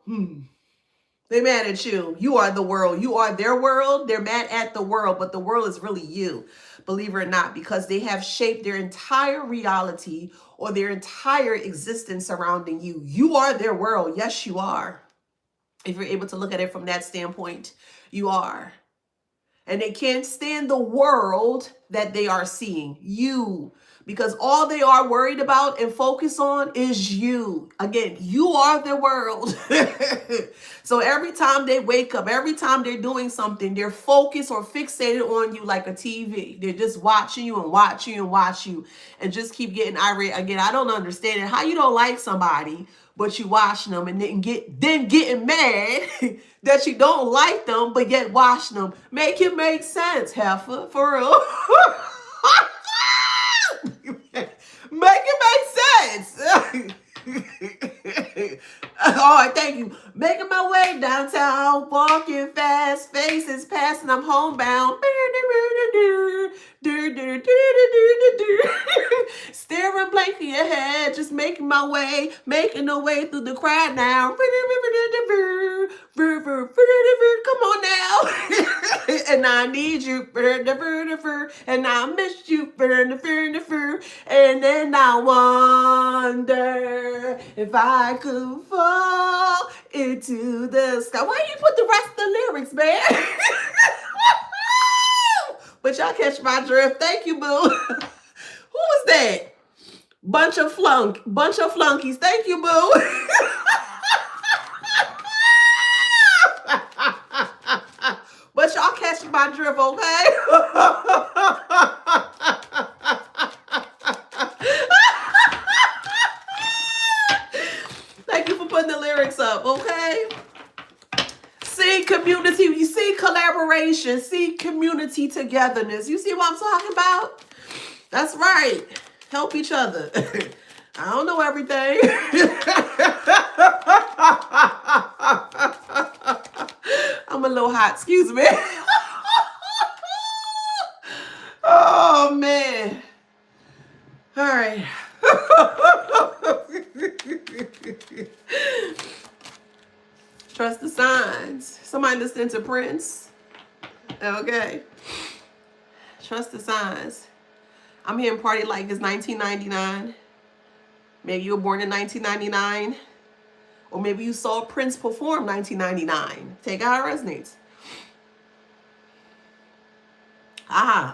Speaker 1: They mad at you. You are the world. You are their world. They're mad at the world, but the world is really you, believe it or not, because they have shaped their entire reality or their entire existence surrounding you. You are their world. Yes, you are. If you're able to look at it from that standpoint, you are. And they can't stand the world that they are seeing. You. Because all they are worried about and focus on is you. Again, you are the world. So every time they wake up, every time they're doing something, they're focused or fixated on you like a TV. They're just watching you and watching you and watching you and just keep getting irate. Again, I don't understand it. How you don't like somebody, but you watching them and then getting mad that you don't like them, but yet watching them. Make it make sense, heifer, for real. Make it make sense. All right, thank you. Making my way downtown, walking fast, faces passing, I'm homebound. Staring blankly ahead, just making my way, making the way through the crowd now. Come on now. And I need you. And I miss you. And then I wonder if I could fall into the sky. Why you put the rest of the lyrics, man? But y'all catch my drift. Thank you, boo. Who was that? Bunch of flunkies. Thank you, boo. But y'all catch my drift, okay? Thank you for putting the lyrics up, okay? See community, you see collaboration, see community togetherness. You see what I'm talking about? That's right. Help each other. I don't know everything. I'm a little hot, excuse me. Oh, man. All right. Trust the signs. Somebody listening to Prince? Okay. Trust the signs. I'm hearing party like it's 1999. Maybe you were born in 1999. Or maybe you saw Prince perform 1999. Take how it resonates.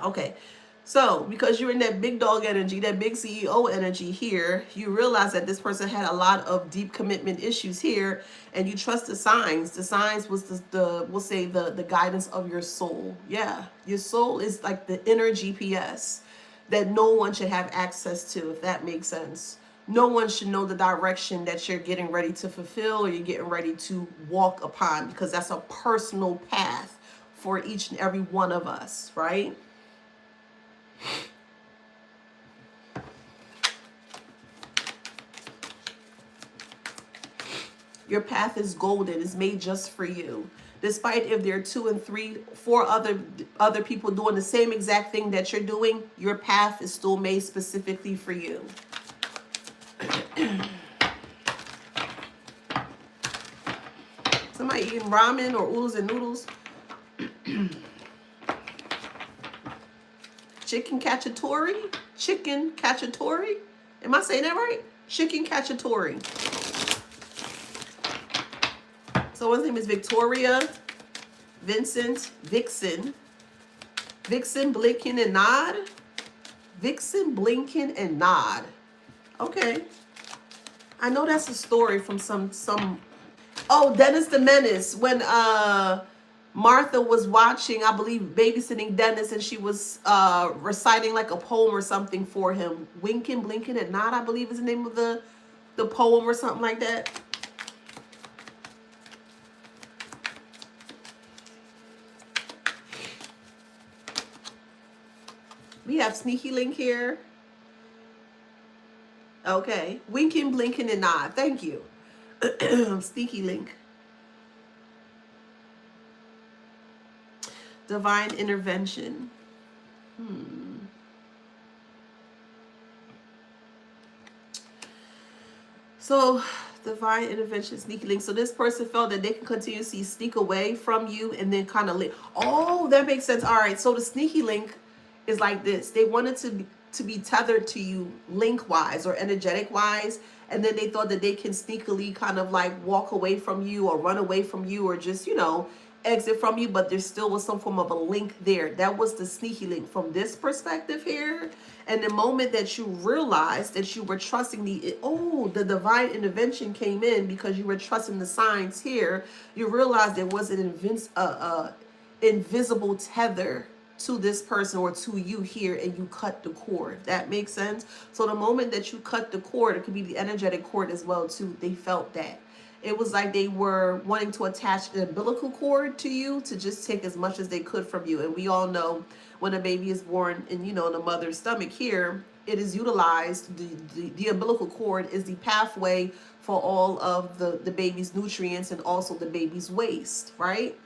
Speaker 1: Okay. So, because you're in that big dog energy, that big CEO energy here, you realize that this person had a lot of deep commitment issues here, and you trust the signs. The signs was we'll say the guidance of your soul. Yeah, your soul is like the inner GPS that no one should have access to, if that makes sense. No one should know the direction that you're getting ready to fulfill or you're getting ready to walk upon, because that's a personal path for each and every one of us, right? Your path is golden. It's made just for you. Despite if there are 2 and 3, 4 other people doing the same exact thing that you're doing, your path is still made specifically for you. Somebody eating ramen or oodles and noodles? Chicken cacciatore? Chicken cacciatore? Am I saying that right? Chicken cacciatore. So his name is Victoria, Vincent, Vixen, Blinken, and Nod. Vixen, Blinken, and Nod. Okay. I know that's a story from some Oh, Dennis the Menace. When Martha was watching, I believe, babysitting Dennis, and she was reciting like a poem or something for him. Winking, blinking, and not, I believe, is the name of the poem or something like that. We have Sneaky Link here. Okay. Winking, blinking, and nod. Thank you. Sneaky Link. Divine intervention. So, divine intervention, Sneaky Link. So this person felt that they can continuously sneak away from you and then kind of oh, that makes sense. All right. So the Sneaky Link is like this. They wanted to be tethered to you link wise or energetic wise, and then they thought that they can sneakily kind of like walk away from you or run away from you or just, exit from you, but there still was some form of a link there. That was the Sneaky Link from this perspective here. And the moment that you realized that you were trusting the divine intervention came in because you were trusting the signs here, you realized there was an invisible tether to this person or to you here, and you cut the cord. That makes sense. So the moment that you cut the cord, it could be the energetic cord as well too. They felt that. It was like they were wanting to attach the umbilical cord to you to just take as much as they could from you. And we all know when a baby is born in, the mother's stomach here, it is utilized. The umbilical cord is the pathway for all of the baby's nutrients and also the baby's waste, right?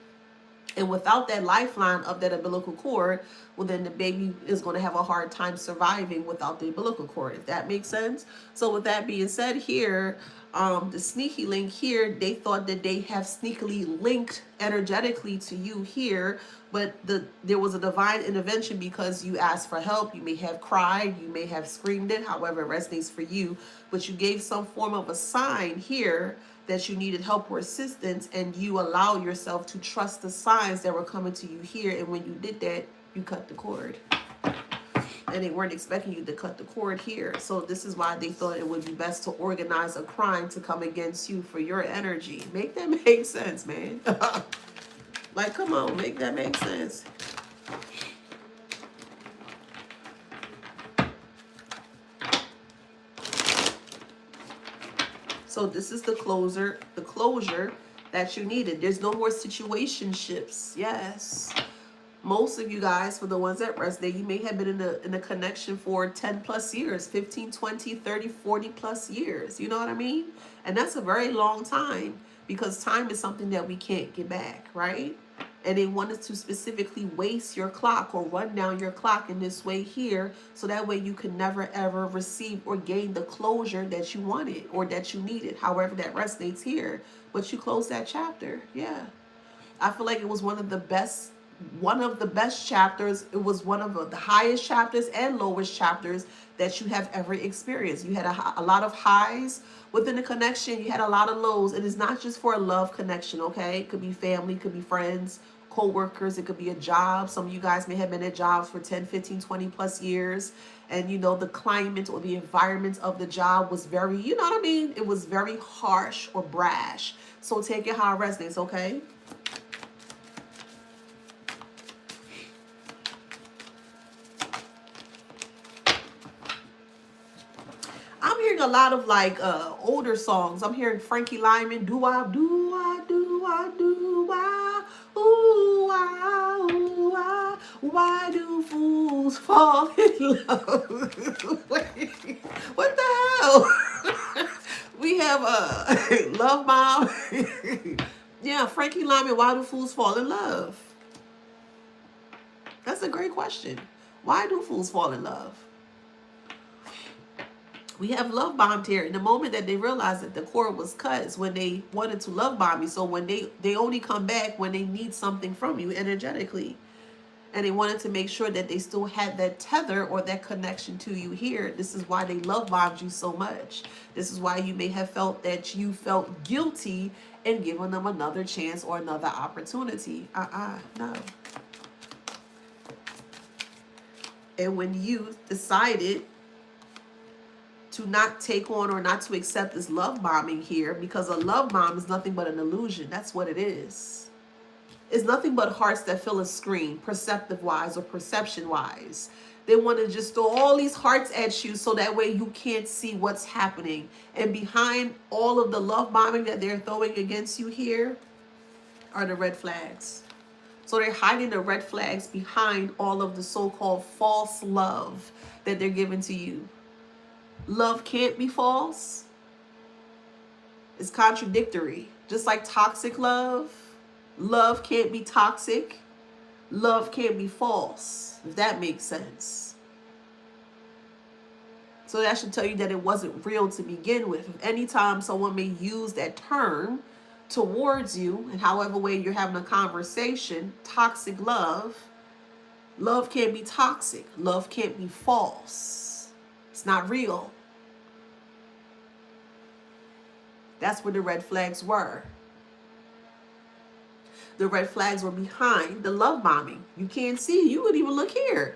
Speaker 1: And without that lifeline of that umbilical cord, well, then the baby is going to have a hard time surviving without the umbilical cord, if that makes sense. So with that being said here, the Sneaky Link here, they thought that they have sneakily linked energetically to you here, but there was a divine intervention because you asked for help. You may have cried, you may have screamed it, however it resonates for you, but you gave some form of a sign here that you needed help or assistance, and you allow yourself to trust the signs that were coming to you here. And when you did that, you cut the cord. And they weren't expecting you to cut the cord here. So this is why they thought it would be best to organize a crime to come against you for your energy. Make that make sense, man. Like, come on, make that make sense. So this is the closure that you needed. There's no more situationships. Yes. Most of you guys, for the ones that resonate, you may have been in a connection for 10 plus years, 15, 20, 30, 40 plus years. You know what I mean? And that's a very long time, because time is something that we can't get back, right? And they wanted to specifically waste your clock or run down your clock in this way here, so that way you could never ever receive or gain the closure that you wanted or that you needed, however that resonates here. But you closed that chapter. Yeah. I feel like it was one of the best chapters. It was one of the highest chapters and lowest chapters that you have ever experienced. You had a lot of highs within the connection. You had a lot of lows. And it's not just for a love connection, okay? It could be family, it could be friends, co-workers, it could be a job. Some of you guys may have been at jobs for 10, 15, 20 plus years. And the climate or the environment of the job was very, you know what I mean? It was very harsh or brash. So take it how it resonates, okay? I'm hearing a lot of like older songs. I'm hearing Frankie Lyman, do I, do I, do I, do I, ooh, ah, ooh, ah, why do fools fall in love? Wait, what the hell? We have Love Bomb. Yeah, Frankie Lyman, why do fools fall in love? That's a great question. Why do fools fall in love? We have love bombed here. In the moment that they realized that the cord was cut is when they wanted to love bomb you. So when they only come back when they need something from you energetically. And they wanted to make sure that they still had that tether or that connection to you here. This is why they love bombed you so much. This is why you may have felt that you felt guilty in giving them another chance or another opportunity. No. And when you decided to to not take on or not to accept this love bombing here, because a love bomb is nothing but an illusion. That's what it is. It's nothing but hearts that fill a screen, perceptive wise or perception wise. They want to just throw all these hearts at you so that way you can't see what's happening. And behind all of the love bombing that they're throwing against you here are the red flags. So they're hiding the red flags behind all of the so-called false love that they're giving to you. Love can't be false. It's contradictory. Just like toxic love, love can't be toxic. Love can't be false, if that makes sense. So that should tell you that it wasn't real to begin with. If anytime someone may use that term towards you, and however way you're having a conversation, toxic love, love can't be toxic. Love can't be false. It's not real. That's where the red flags were. The red flags were behind the love bombing. You can't see. You would even look here.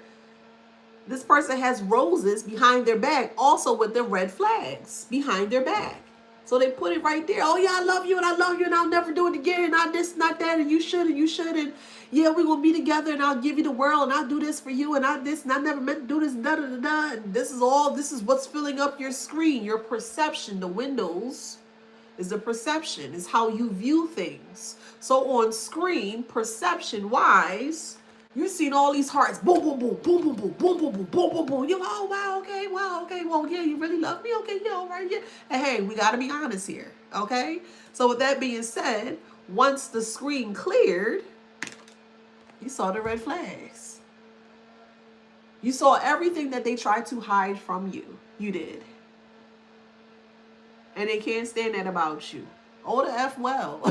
Speaker 1: This person has roses behind their back, also with the red flags behind their back. So they put it right there. Oh yeah, I love you and I love you and I'll never do it again. Not this, not that, and you should and you should. And yeah, we're gonna be together and I'll give you the world and I'll do this for you and I this and I never meant to do this, da da da da. And this is what's filling up your screen, your perception, the windows is the perception, is how you view things. So on screen, perception-wise, you're seeing all these hearts, boom, boom, boom, boom, boom, boom, boom, boom, boom, boom, boom, boom. You're like, oh, wow, okay, well, yeah, you really love me, okay, yeah, all right, yeah. And hey, we got to be honest here, okay? So with that being said, once the screen cleared, you saw the red flags. You saw everything that they tried to hide from you. You did. And they can't stand that about you. Oh, the F well.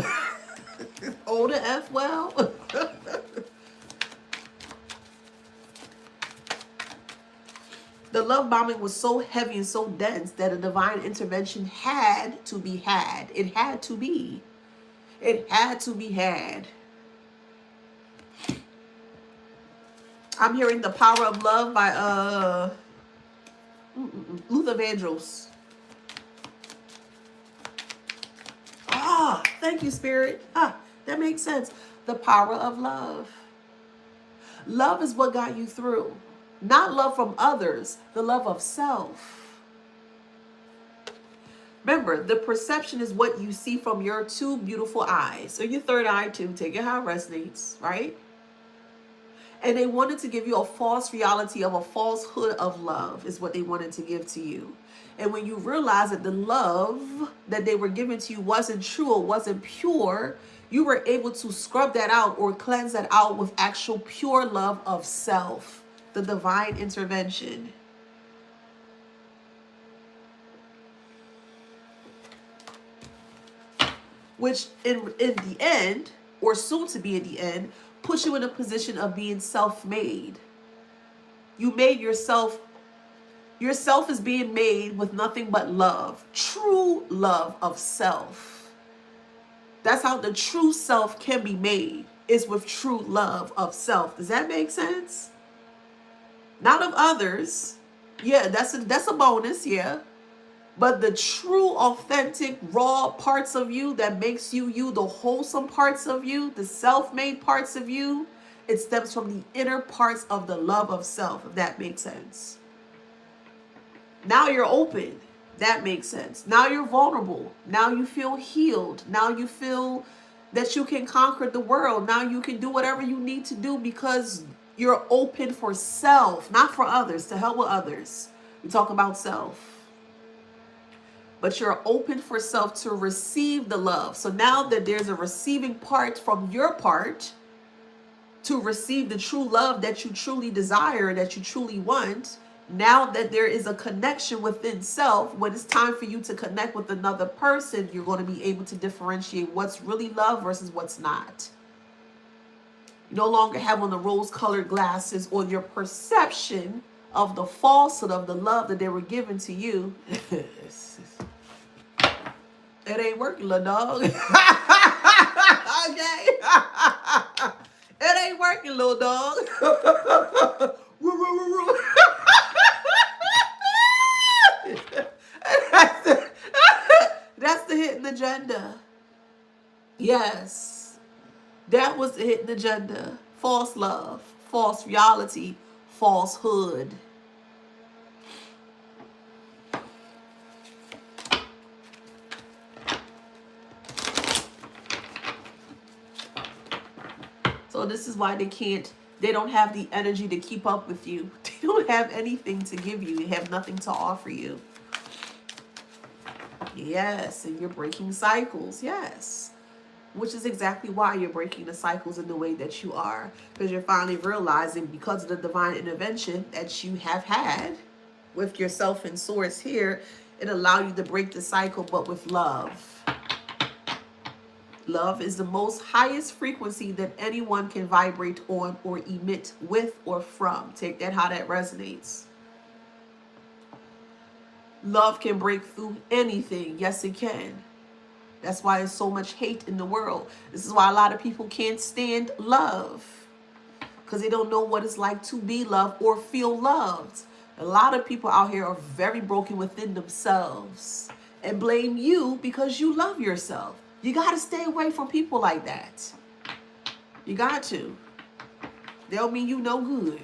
Speaker 1: Oh, the F well. The love bombing was so heavy and so dense that a divine intervention had to be had. It had to be. It had to be had. I'm hearing The Power of Love by Luther Vandross. Ah, thank you, Spirit. Ah, that makes sense. The power of love. Love is what got you through. Not love from others, the love of self. Remember, the perception is what you see from your two beautiful eyes. So your third eye too, take it how it resonates, right? And they wanted to give you a false reality of a falsehood of love is what they wanted to give to you. And when you realize that the love that they were giving to you wasn't true or wasn't pure, you were able to scrub that out or cleanse that out with actual pure love of self, the divine intervention. Which in the end, or soon to be in the end, puts you in a position of being self-made. You made yourself. Yourself is being made with nothing but love. True love of self. That's how the true self can be made, is with true love of self. Does that make sense? Not of others. Yeah, that's a bonus, yeah. But the true, authentic, raw parts of you that makes you you, the wholesome parts of you, the self-made parts of you, it stems from the inner parts of the love of self, if that makes sense. Now you're open. That makes sense. Now you're vulnerable. Now you feel healed. Now you feel that you can conquer the world. Now you can do whatever you need to do because you're open for self, not for others, to help with others. We talk about self. But you're open for self to receive the love. So now that there's a receiving part from your part to receive the true love that you truly desire, that you truly want, now that there is a connection within self, when it's time for you to connect with another person, you're going to be able to differentiate what's really love versus what's not. You no longer have on the rose-colored glasses or your perception of the falsehood of the love that they were giving to you. It ain't working, little dog. Okay. It ain't working, little dog. Yes. That was the hidden agenda. False love, false reality, falsehood. So this is why they don't have the energy to keep up with you. They don't have anything to give you. They have nothing to offer you. Yes, and you're breaking cycles. Yes. Which is exactly why you're breaking the cycles in the way that you are. Because you're finally realizing, because of the divine intervention that you have had with yourself and source here, it allows you to break the cycle, but with love. Love is the most highest frequency that anyone can vibrate on or emit with or from. Take that how that resonates. Love can break through anything. Yes, it can. That's why there's so much hate in the world. This is why a lot of people can't stand love, because they don't know what it's like to be loved or feel loved. A lot of people out here are very broken within themselves and blame you because you love yourself. You got to stay away from people like that. You got to. They'll mean you no good.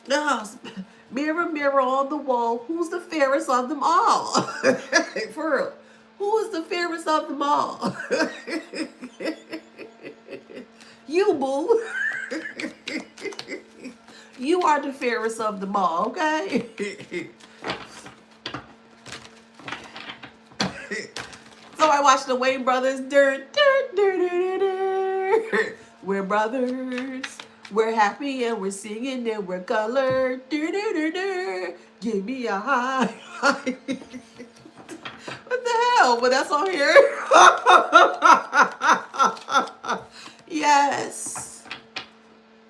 Speaker 1: No, mirror, mirror on the wall, who's the fairest of them all? For real. Who is the fairest of them all? You, boo. You are the fairest of them all, okay? So I watched the Wayne brothers. We're brothers. We're happy and we're singing and we're colored. Give me a high. What the hell? But that's on here. Yes.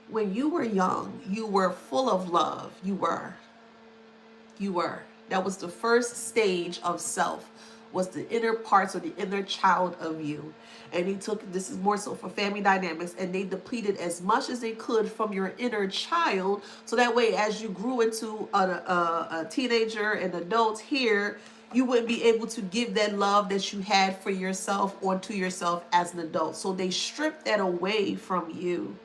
Speaker 1: When you were young, you were full of love. You were. That was the first stage of self, was the inner parts or the inner child of you. And he took, this is more so for family dynamics, and they depleted as much as they could from your inner child. So that way, as you grew into a teenager and adult here, you wouldn't be able to give that love that you had for yourself onto yourself as an adult. So they stripped that away from you.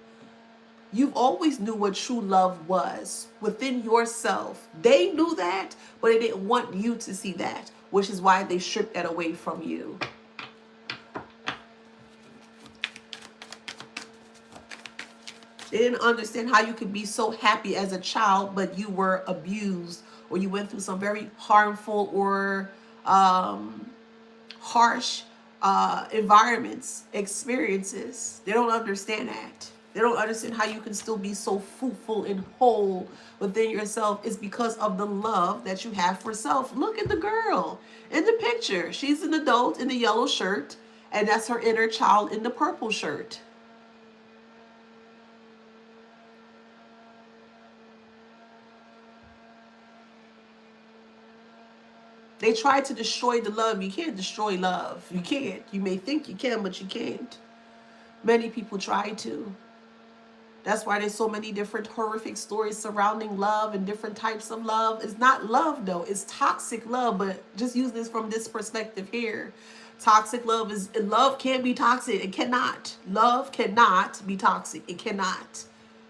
Speaker 1: You've always knew what true love was within yourself. They knew that, but they didn't want you to see that, which is why they stripped that away from you. They didn't understand how you could be so happy as a child, but you were abused, or you went through some very harmful or harsh environments, experiences. They don't understand that. They don't understand how you can still be so fruitful and whole within yourself. It's because of the love that you have for self. Look at the girl in the picture. She's an adult in the yellow shirt, and that's her inner child in the purple shirt. They try to destroy the love. You can't destroy love. You can't. You may think you can, but you can't. Many people try to. That's why there's so many different horrific stories surrounding love and different types of love. It's not love, though. It's toxic love, but just use this from this perspective here. Toxic love is, love can't be toxic. It cannot. Love cannot be toxic. It cannot.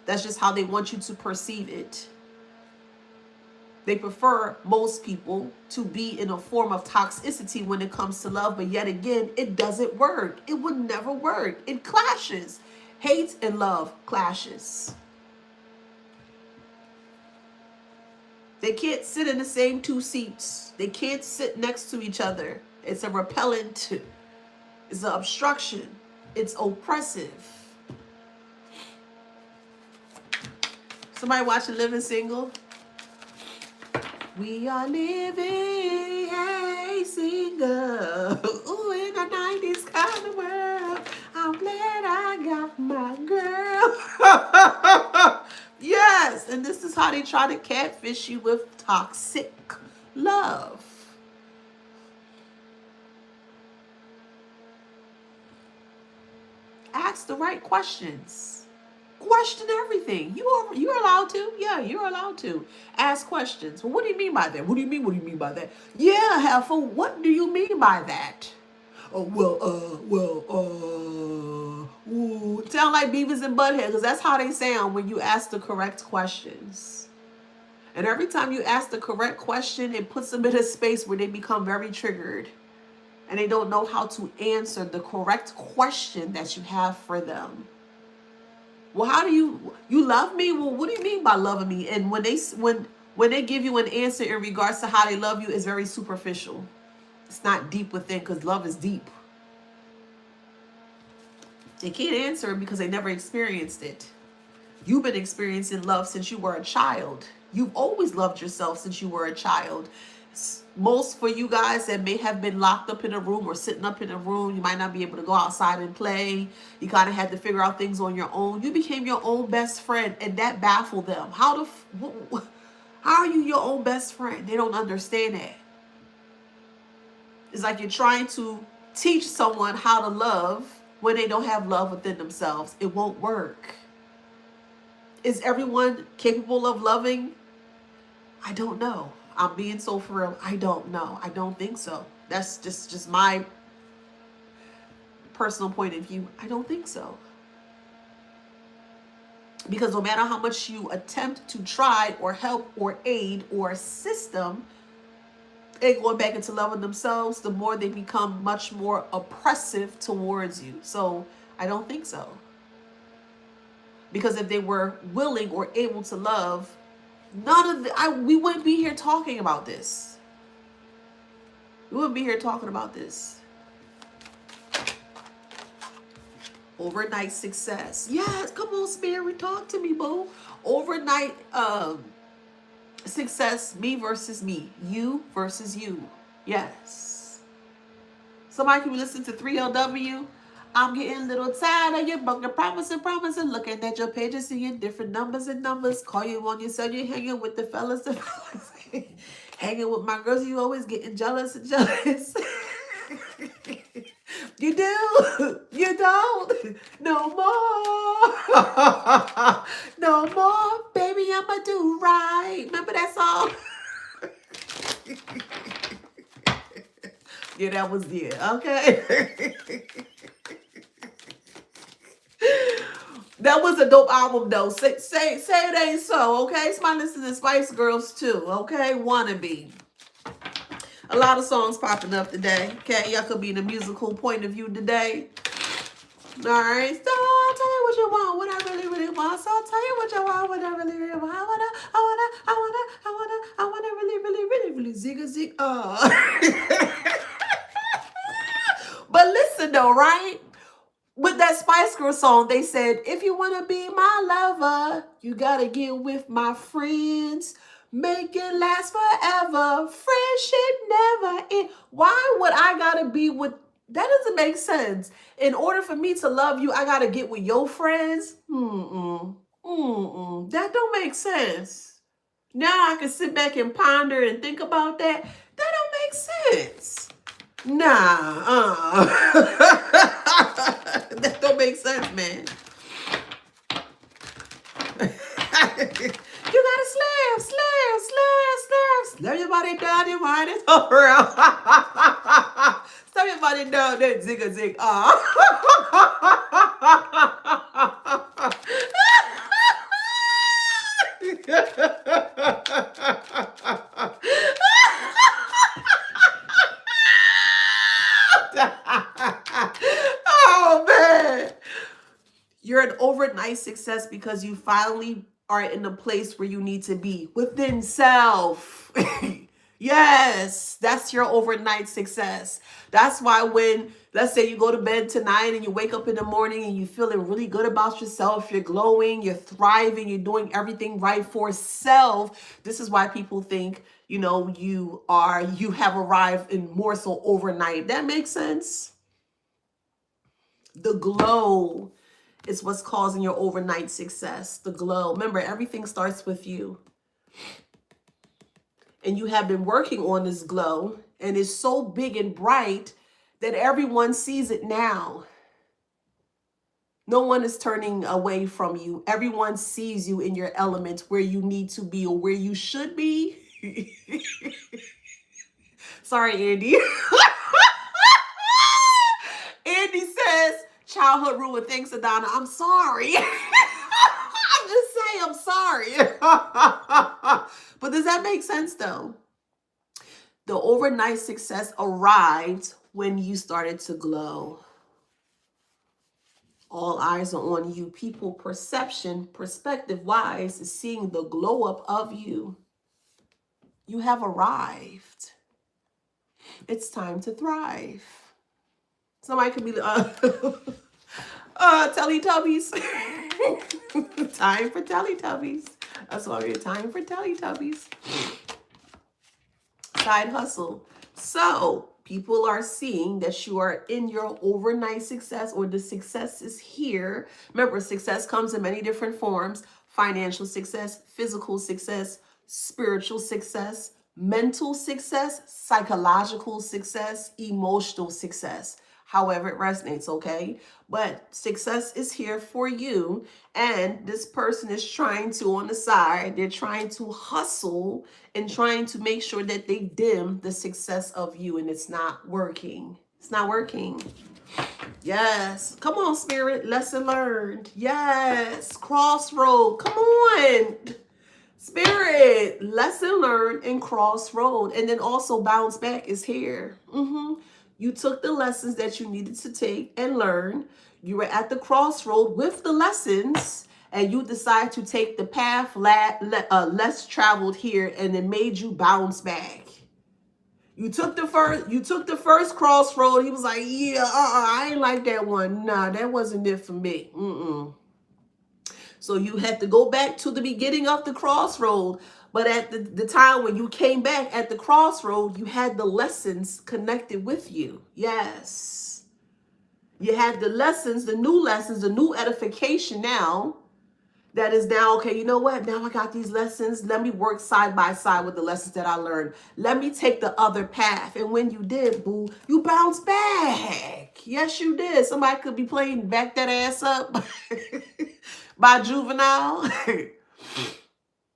Speaker 1: That's just how they want you to perceive it. They prefer, most people, to be in a form of toxicity when it comes to love, but yet again, it doesn't work. It would never work. It clashes. Hate and love clashes. They can't sit in the same two seats. They can't sit next to each other. It's a repellent. It's an obstruction. It's oppressive. Somebody watching Living Single? We are living a single, ooh, in a 90s kind of world. I'm glad I got my girl. Yes, and this is how they try to catfish you with toxic love. Ask the right questions. Question everything. You're allowed to. Yeah, you're allowed to. Ask questions. Well, what do you mean by that? What do you mean? What do you mean by that? Yeah, Heifer, what do you mean by that? Ooh. Sound like Beavis and Butthead, because that's how they sound when you ask the correct questions. And every time you ask the correct question, it puts them in a space where they become very triggered. And they don't know how to answer the correct question that you have for them. Well, how do you love me? Well, what do you mean by loving me? And when they give you an answer in regards to how they love you, it's very superficial. It's not deep within, because love is deep. They can't answer it because they never experienced it. You've been experiencing love since you were a child. You've always loved yourself since you were a child. Most for you guys that may have been locked up in a room or sitting up in a room, you might not be able to go outside and play. You kind of had to figure out things on your own. You became your own best friend, and that baffled them. How are you your own best friend? They don't understand that. It's like you're trying to teach someone how to love when they don't have love within themselves. It won't work. Is everyone capable of loving? I don't know. I'm being so for real. I don't know. I don't think so. That's just my personal point of view. I don't think so. Because no matter how much you attempt to try or help or aid or assist them in going back into loving themselves, the more they become much more oppressive towards you. So I don't think so. Because if they were willing or able to love, we wouldn't be here talking about this. We wouldn't be here talking about this. Overnight success. Yes, come on, Spirit, talk to me, boo. Overnight success, me versus me. You versus you. Yes. Somebody can listen to 3LW. I'm getting a little tired of you broke the promising, looking at your pages, seeing different numbers and numbers. Call you on your cell, you hanging with the fellas, hanging with my girls, you always getting jealous and jealous. You do, you don't, no more, no more, baby, I'ma do right. Remember that song? Yeah, that was okay. That was a dope album though. Say it ain't so, okay? Somebody listen to Spice Girls too, okay? Wannabe. A lot of songs popping up today. Okay, y'all could be in a musical point of view today. Alright, so I'll tell you what you want, what I really, really want. So I'll tell you what you want, what I really, really want. I wanna really, really, really, really zig. But listen though, right? With that Spice Girl song, they said, if you want to be my lover, you got to get with my friends. Make it last forever. Friendship never end. Why would I got to be with... That doesn't make sense. In order for me to love you, I got to get with your friends? That don't make sense. Now I can sit back and ponder and think about that. That don't make sense. Nah, that don't make sense, man. You gotta slap your body down, your mind is around. Slap your body down, then zig. Oh man, you're an overnight success because you finally are in the place where you need to be within self. Yes, that's your overnight success. That's why when, let's say you go to bed tonight and you wake up in the morning and you're feeling really good about yourself, you're glowing, you're thriving, you're doing everything right for self. This is why people think, you have arrived in more so overnight. That makes sense. The glow is what's causing your overnight success. The glow. Remember, everything starts with you. And you have been working on this glow, and it's so big and bright that everyone sees it now. No one is turning away from you. Everyone sees you in your element, where you need to be or where you should be. Sorry, Andy. Andy says, childhood ruin. Thanks, Adana. I'm sorry. I'm just saying, I'm sorry. But does that make sense though? The overnight success arrived when you started to glow. All eyes are on you. People perception, perspective wise, is seeing the glow up of you. You have arrived. It's time to thrive. Somebody could be Teletubbies. Time for Teletubbies. That's why we're time for Teletubbies. Side hustle. So people are seeing that you are in your overnight success, or the success is here. Remember, success comes in many different forms: financial success, physical success, spiritual success, mental success, psychological success, emotional success. However it resonates, okay? But success is here for you. And this person is trying to, on the side, they're trying to hustle and trying to make sure that they dim the success of you, and it's not working. It's not working. Yes. Come on, Spirit. Lesson learned. Yes. Crossroad. Come on. Spirit. Lesson learned and crossroad. And then also bounce back is here. You took the lessons that you needed to take and learn. You were at the crossroad with the lessons, and you decide to take the path less traveled here, and it made you bounce back. You took the first crossroad. He was like, yeah, I ain't like that one. Nah, that wasn't it for me. So you had to go back to the beginning of the crossroad. But at the time when you came back at the crossroad, you had the lessons connected with you. Yes. You had the lessons, the new edification now. That is now, okay, you know what? Now I got these lessons. Let me work side by side with the lessons that I learned. Let me take the other path. And when you did, boo, you bounced back. Yes, you did. Somebody could be playing Back That Ass Up by Juvenile.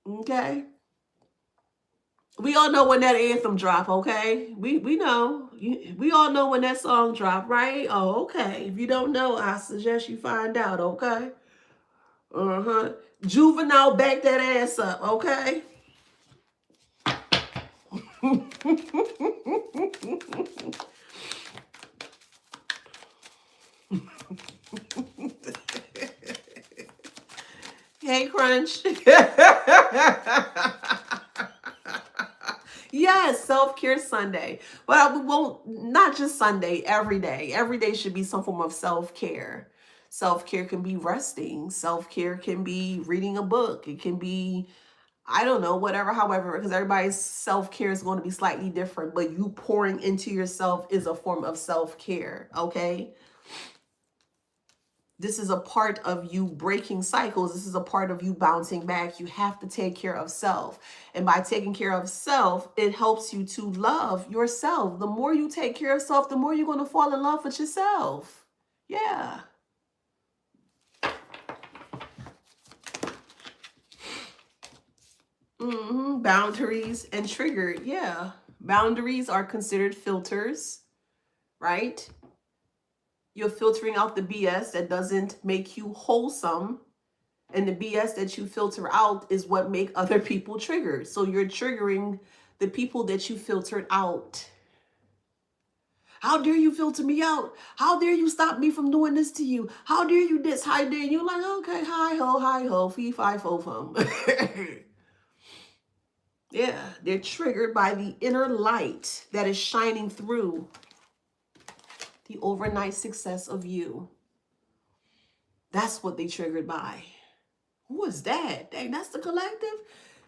Speaker 1: Okay. We all know when that anthem drop, okay? We know. We all know when that song drop, right? Oh, okay. If you don't know, I suggest you find out, okay? Juvenile, back that ass up, okay? Hey, Crunch. Yes, self-care Sunday. But we won't, not just Sunday, every day. Every day should be some form of self-care. Self-care can be resting. Self-care can be reading a book. It can be, I don't know, whatever, however, because everybody's self-care is going to be slightly different, but you pouring into yourself is a form of self-care, okay? This is a part of you breaking cycles. This is a part of you bouncing back. You have to take care of self. And by taking care of self, it helps you to love yourself. The more you take care of self, the more you're going to fall in love with yourself. Yeah. Boundaries and triggered. Yeah. Boundaries are considered filters, right? You're filtering out the BS that doesn't make you wholesome. And the BS that you filter out is what make other people triggered. So you're triggering the people that you filtered out. How dare you filter me out? How dare you stop me from doing this to you? How dare you this? How dare you? Like, okay, hi ho, fee fi fo fum. Yeah, they're triggered by the inner light that is shining through the overnight success of you. That's what they triggered by. Who is that? Dang, that's the collective?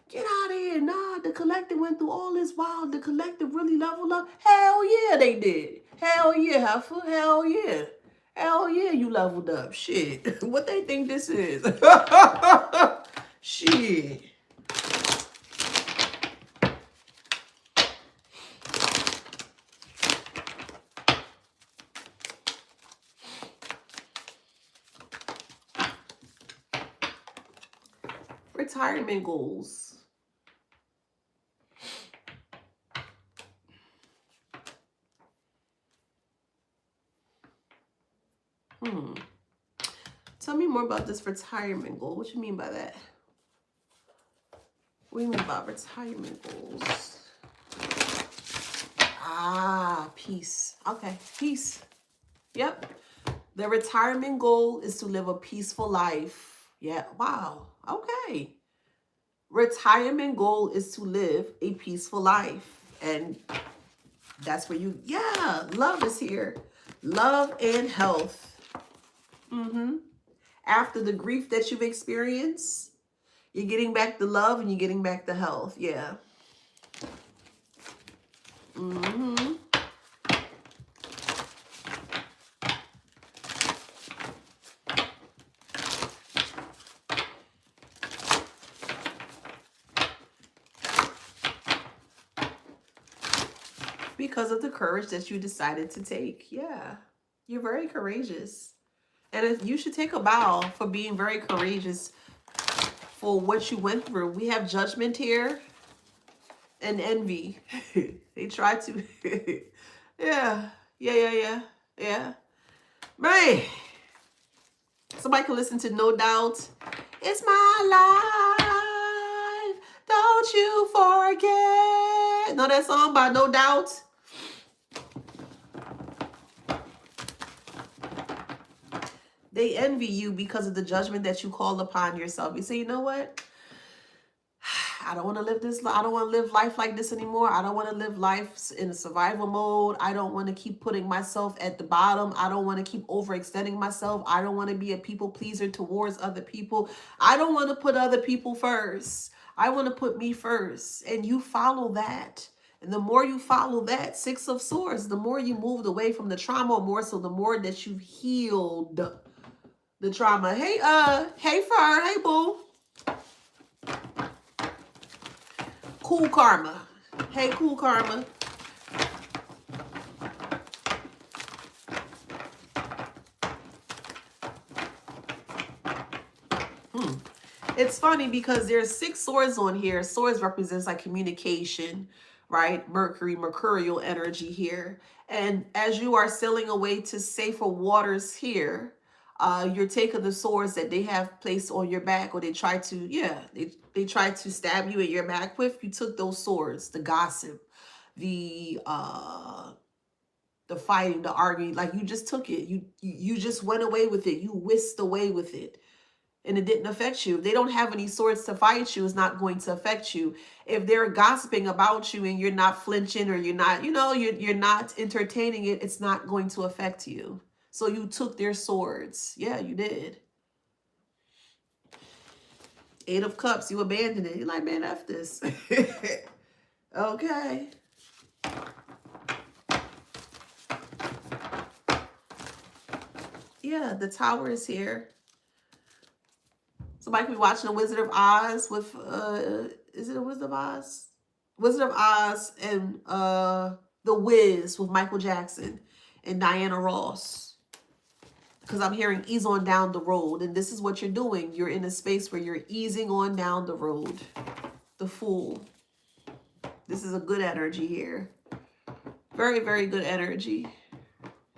Speaker 1: Get out of here. Nah, the collective went through all this while the collective really leveled up. Hell yeah, they did. Hell yeah, Heifer. Hell yeah. Hell yeah, you leveled up. Shit. What they think this is? Shit. Retirement goals. Hmm. Tell me more about this retirement goal. What you mean by that? What do you mean about retirement goals? Ah, peace. Okay, peace. Yep. The retirement goal is to live a peaceful life. Yeah, wow. Okay. Retirement goal is to live a peaceful life. And that's where you, yeah, love is here. Love and health. After the grief that you've experienced, you're getting back the love and you're getting back the health. Yeah. Because of the courage that you decided to take. Yeah. You're very courageous. And you should take a bow for being very courageous for what you went through. We have judgment here and envy. They try to. Yeah. Man. Somebody can listen to No Doubt. It's my life. Don't you forget. Know that song by No Doubt? They envy you because of the judgment that you call upon yourself. You say, you know what? I don't want to live this. I don't want to live life like this anymore. I don't want to live life in survival mode. I don't want to keep putting myself at the bottom. I don't want to keep overextending myself. I don't want to be a people pleaser towards other people. I don't want to put other people first. I want to put me first. And you follow that. And the more you follow that, Six of Swords, the more you moved away from the trauma, more so the more that you've healed the trauma. Hey, Fur, hey, boo. Cool Karma. Hey, Cool Karma. It's funny because there's 6 swords on here. Swords represents like communication, right? Mercurial energy here. And as you are sailing away to safer waters here, you're taking the swords that they have placed on your back, or they try to, they tried to stab you in your back with. You took those swords, the gossip, the fighting, the arguing, like you just took it. You just went away with it. You whisked away with it. And it didn't affect you. If they don't have any swords to fight you, it's not going to affect you. If they're gossiping about you and you're not flinching, or you're not, you're not entertaining it, it's not going to affect you. So you took their swords. Yeah, you did. 8 of Cups, you abandoned it. You're like, man, F this. Okay. Yeah, the Tower is here. Somebody could be watching The Wizard of Oz with, is it a Wizard of Oz? Wizard of Oz and The Wiz with Michael Jackson and Diana Ross. Because I'm hearing ease on down the road. And this is what you're doing. You're in a space where you're easing on down the road. The Fool. This is a good energy here. Very, very good energy.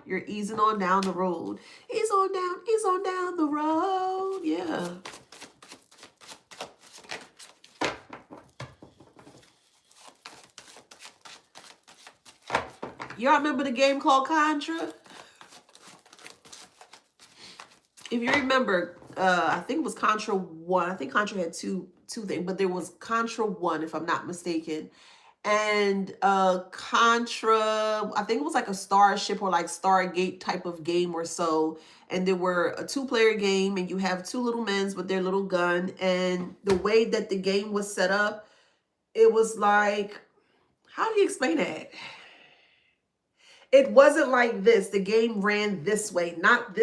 Speaker 1: You're easing on down the road. Ease on down the road. Yeah. Y'all remember the game called Contra? If you remember, I think it was Contra 1. I think Contra had two things, but there was Contra 1, if I'm not mistaken. And Contra, I think it was like a Starship or like Stargate type of game or so. And there were a 2-player game, and you have 2 little men with their little gun. And the way that the game was set up, it was like, how do you explain that? It wasn't like this. The game ran this way, not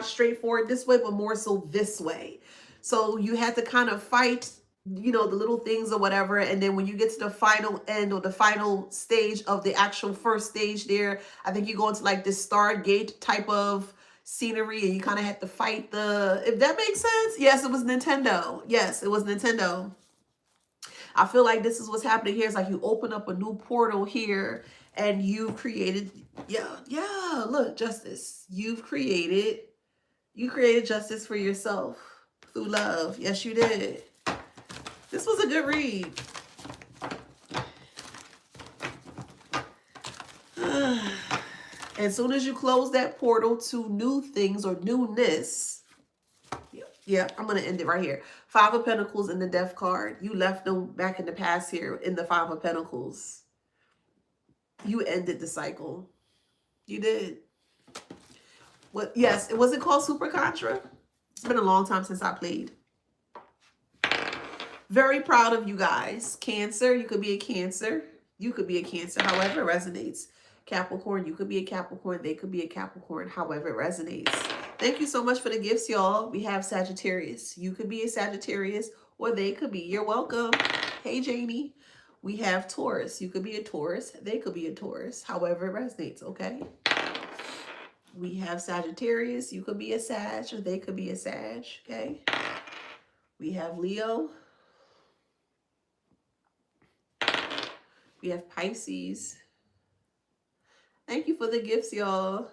Speaker 1: straightforward this way, but more so this way. So you had to kind of fight, the little things or whatever. And then when you get to the final end, or the final stage of the actual first stage there, I think you go into like this Stargate type of scenery, and you kind of had to fight if that makes sense. Yes, it was Nintendo. Yes, it was Nintendo. I feel like this is what's happening here. It's like you open up a new portal here, And you've created, yeah, look, justice. You created justice for yourself through love. Yes, you did. This was a good read. As soon as you close that portal to new things or newness, yeah, I'm going to end it right here. Five of Pentacles in the Death card. You left them back in the past here in the Five of Pentacles. You ended the cycle. You did. What? Yes, it was it called Super Contra? It's been a long time since I played. Very proud of you guys. Cancer, you could be a Cancer. You could be a Cancer, however it resonates. Capricorn, you could be a Capricorn. They could be a Capricorn, however it resonates. Thank you so much for the gifts, y'all. We have Sagittarius. You could be a Sagittarius or they could be. You're welcome. Hey, Jamie. We have Taurus. You could be a Taurus. They could be a Taurus, however it resonates, okay? We have Sagittarius. You could be a Sag or they could be a Sag, okay? We have Leo. We have Pisces. Thank you for the gifts, y'all.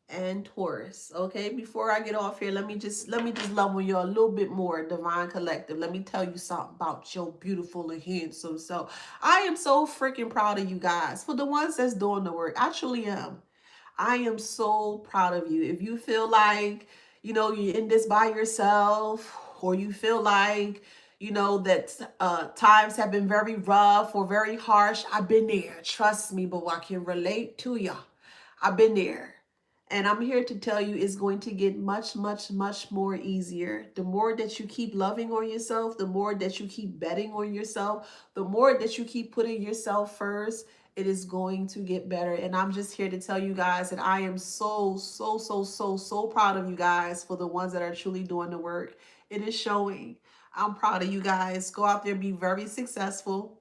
Speaker 1: And Taurus. Okay, before I get off here, let me just love on y'all a little bit more. Divine Collective. Let me tell you something about your beautiful and handsome self. I am so freaking proud of you guys. For the ones that's doing the work, I truly am. I am so proud of you. If you feel like, you know, you're in this by yourself, or you feel like, you know, that times have been very rough or very harsh, I've been there. Trust me, but I can relate to you. I've been there. And I'm here to tell you it's going to get much, much, much more easier. The more that you keep loving on yourself, the more that you keep betting on yourself, the more that you keep putting yourself first, it is going to get better. And I'm just here to tell you guys that I am so, so, so, so, so proud of you guys for the ones that are truly doing the work. It is showing. I'm proud of you guys. Go out there, be very successful.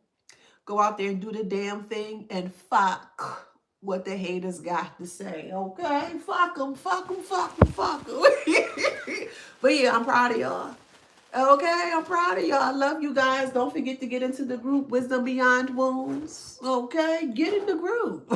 Speaker 1: Go out there and do the damn thing and fuck what the haters got to say, okay? Fuck them, fuck them, fuck them, fuck them. But yeah, I'm proud of y'all. Okay, I'm proud of y'all. I love you guys. Don't forget to get into the group, Wisdom Beyond Wounds. Okay, get in the group.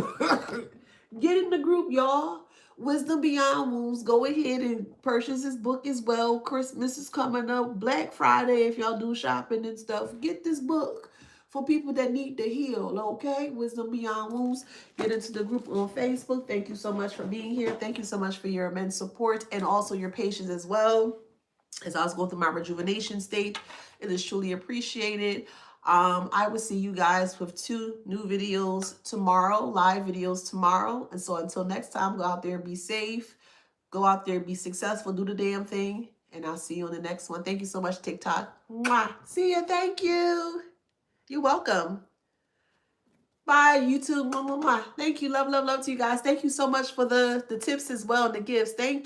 Speaker 1: Get in the group, y'all. Wisdom Beyond Wounds. Go ahead and purchase this book as well. Christmas is coming up. Black Friday, if y'all do shopping and stuff. Get this book for people that need to heal, okay? Wisdom Beyond Wounds. Get into the group on Facebook. Thank you so much for being here. Thank you so much for your immense support and also your patience as well. As I was going through my rejuvenation state, it is truly appreciated. I will see you guys with 2 new videos tomorrow, live videos tomorrow. And so until next time, go out there, be safe, go out there, be successful, do the damn thing. And I'll see you on the next one. Thank you so much, TikTok. Mwah. See you. Thank you. You're welcome. Bye, YouTube. Mwah, mwah, mwah. Thank you. Love, love, love to you guys. Thank you so much for the tips as well and the gifts. Thank you.